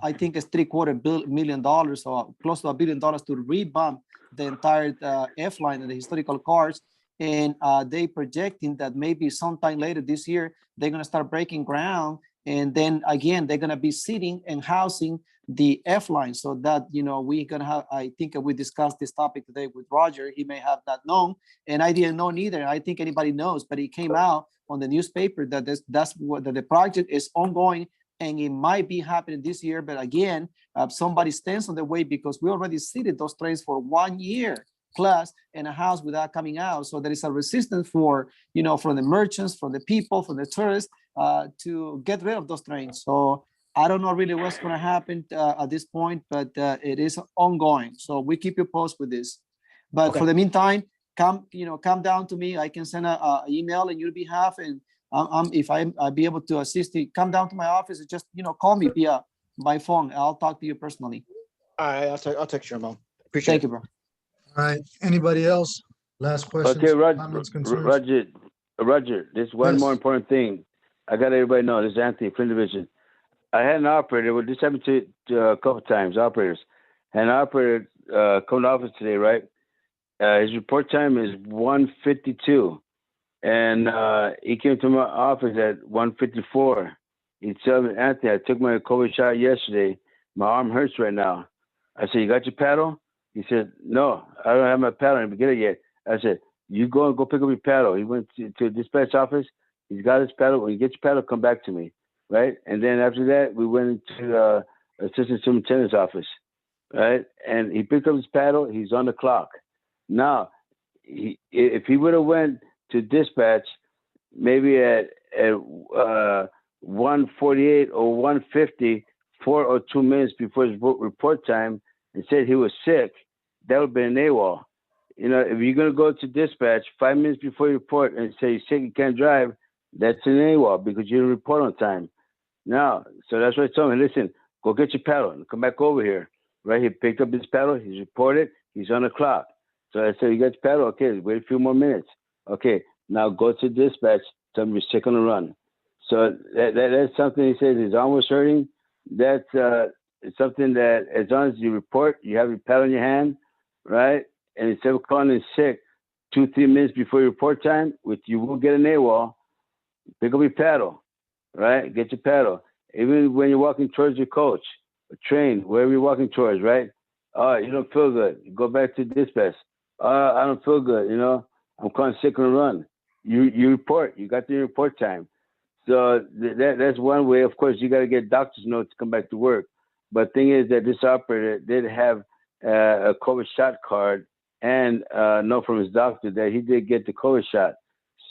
I think it's $750 million, or close to $1 billion, to revamp the entire F line and the historical cars. And they projecting that maybe sometime later this year, they're going to start breaking ground. And then again, they're going to be sitting and housing the F line, so that, we're going to have, I think we discussed this topic today with Roger. He may have not known, and I didn't know neither. I think anybody knows, but it came out on the newspaper that that the project is ongoing, and it might be happening this year. But again, somebody stands on the way, because we already seated those trains for 1 year plus in a house without coming out. So there is a resistance from the merchants, from the people, from the tourists, to get rid of those trains. So I don't know really what's going to happen at this point, but it is ongoing. So we keep you posted with this. But Okay. for the meantime, come down to me. I can send an email on your behalf, and if I'll be able to assist you, come down to my office and just call me via my phone. I'll talk to you personally. All right, I'll text your mom. Appreciate Thank it. you, bro. All right, anybody else? Last questions, Okay, comments, concerns? Roger, there's one Yes. more important thing. I got everybody know. This is Anthony, Flint Division. I had an operator. Well, this happened to a couple times. Operators had an operator come to office today, right? His report time is 1:52, and he came to my office at 1:54. He told me, Anthony, I took my COVID shot yesterday. My arm hurts right now. I said, you got your paddle? He said, no, I don't have my paddle. I didn't get it yet. I said, you go and go pick up your paddle. He went to the dispatch office. He's got his paddle. When you get your paddle, come back to me, right? And then after that, we went into assistant superintendent's office, right? And he picked up his paddle. He's on the clock. Now, if he would have went to dispatch, maybe at 1:48 or 1:50, 4 or 2 minutes before his report time, and said he was sick, that would be an AWOL. If you're going to go to dispatch 5 minutes before you report and say you're sick, you can't drive, that's an AWOL, because you didn't report on time. Now, so that's what I told him. Listen, go get your paddle and come back over here. Right? He picked up his paddle. He's reported. He's on the clock. So I said, you got your paddle? Okay, wait a few more minutes. Okay, now go to dispatch. Tell him you're sick on the run. So that's something he says his arm was hurting. That's it's something that, as long as you report, you have your paddle in your hand, right? And instead of calling in sick 2-3 minutes before your report time, which you will get an AWOL, pick up your paddle, right? Get your paddle. Even when you're walking towards your coach, a train, wherever you're walking towards, right? You don't feel good. You go back to dispatch. I don't feel good, I'm calling sick on the run. You report. You got the report time. So that's one way. Of course, you got to get doctor's notes to come back to work. But thing is that this operator did have a COVID shot card and note from his doctor that he did get the COVID shot.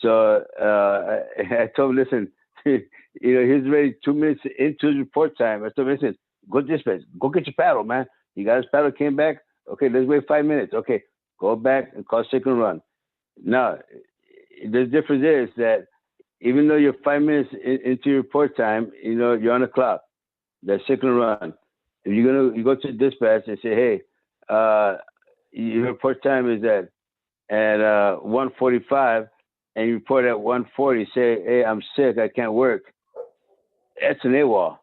So I told him, listen, he's ready 2 minutes into his report time. I told him, listen, go dispatch, go get your paddle, man. He got his paddle, came back. Okay, let's wait 5 minutes. Okay, go back and call sick and run. Now, the difference is that even though you're 5 minutes into your report time, you're on the clock. That's sick and run. If you go to the dispatch and say, hey, your report time is at 1:45, and you report at 1:40, say, hey, I'm sick, I can't work. That's an AWOL.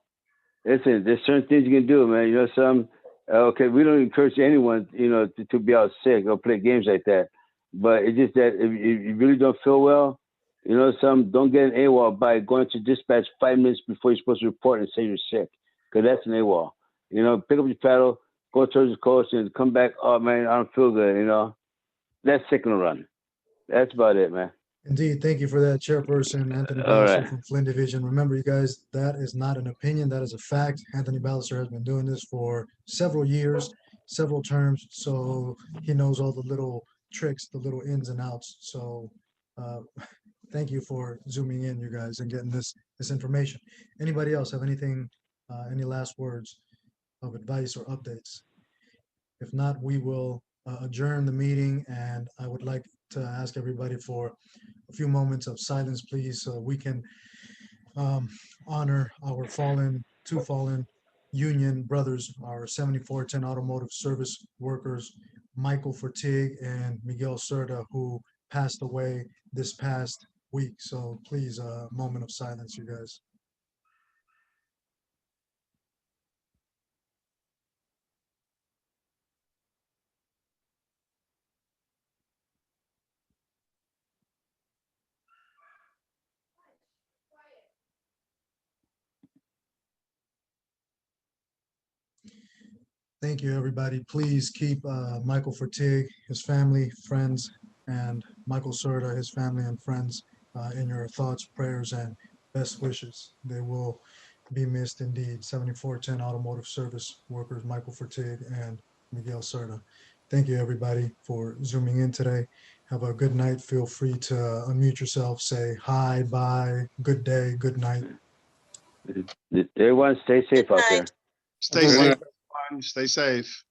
Listen, there's certain things you can do, man. Okay, we don't encourage anyone, to be out sick or play games like that. But it's just that if you really don't feel well, don't get an AWOL by going to dispatch 5 minutes before you're supposed to report and say you're sick. because that's an AWOL. You know, pick up your paddle, go towards the coast, and come back. Oh man, I don't feel good. You know, that's signal run. That's about it, man. Indeed, thank you for that, Chairperson Anthony All Ballister right. from Flynn Division. Remember, you guys, that is not an opinion, that is a fact. Anthony Ballister has been doing this for several years, several terms, so he knows all the little tricks, the little ins and outs. So thank you for zooming in, you guys, and getting this information. Anybody else have anything, any last words of advice or updates? If not, we will adjourn the meeting, and I would like to ask everybody for a few moments of silence, please, so we can honor our two fallen union brothers, our 7410 Automotive Service workers, Michael Fortig and Miguel Cerda, who passed away this past week. So please, a moment of silence, you guys. Thank you, everybody. Please keep Michael Fortig, his family, friends, and Michael Cerda, his family and friends, in your thoughts, prayers, and best wishes. They will be missed indeed. 7410 Automotive Service workers, Michael Fortig and Miguel Cerda. Thank you, everybody, for zooming in today. Have a good night. Feel free to unmute yourself, say hi, bye, good day, good night. Everyone stay safe out there. Stay Good safe, night. everyone. Stay safe.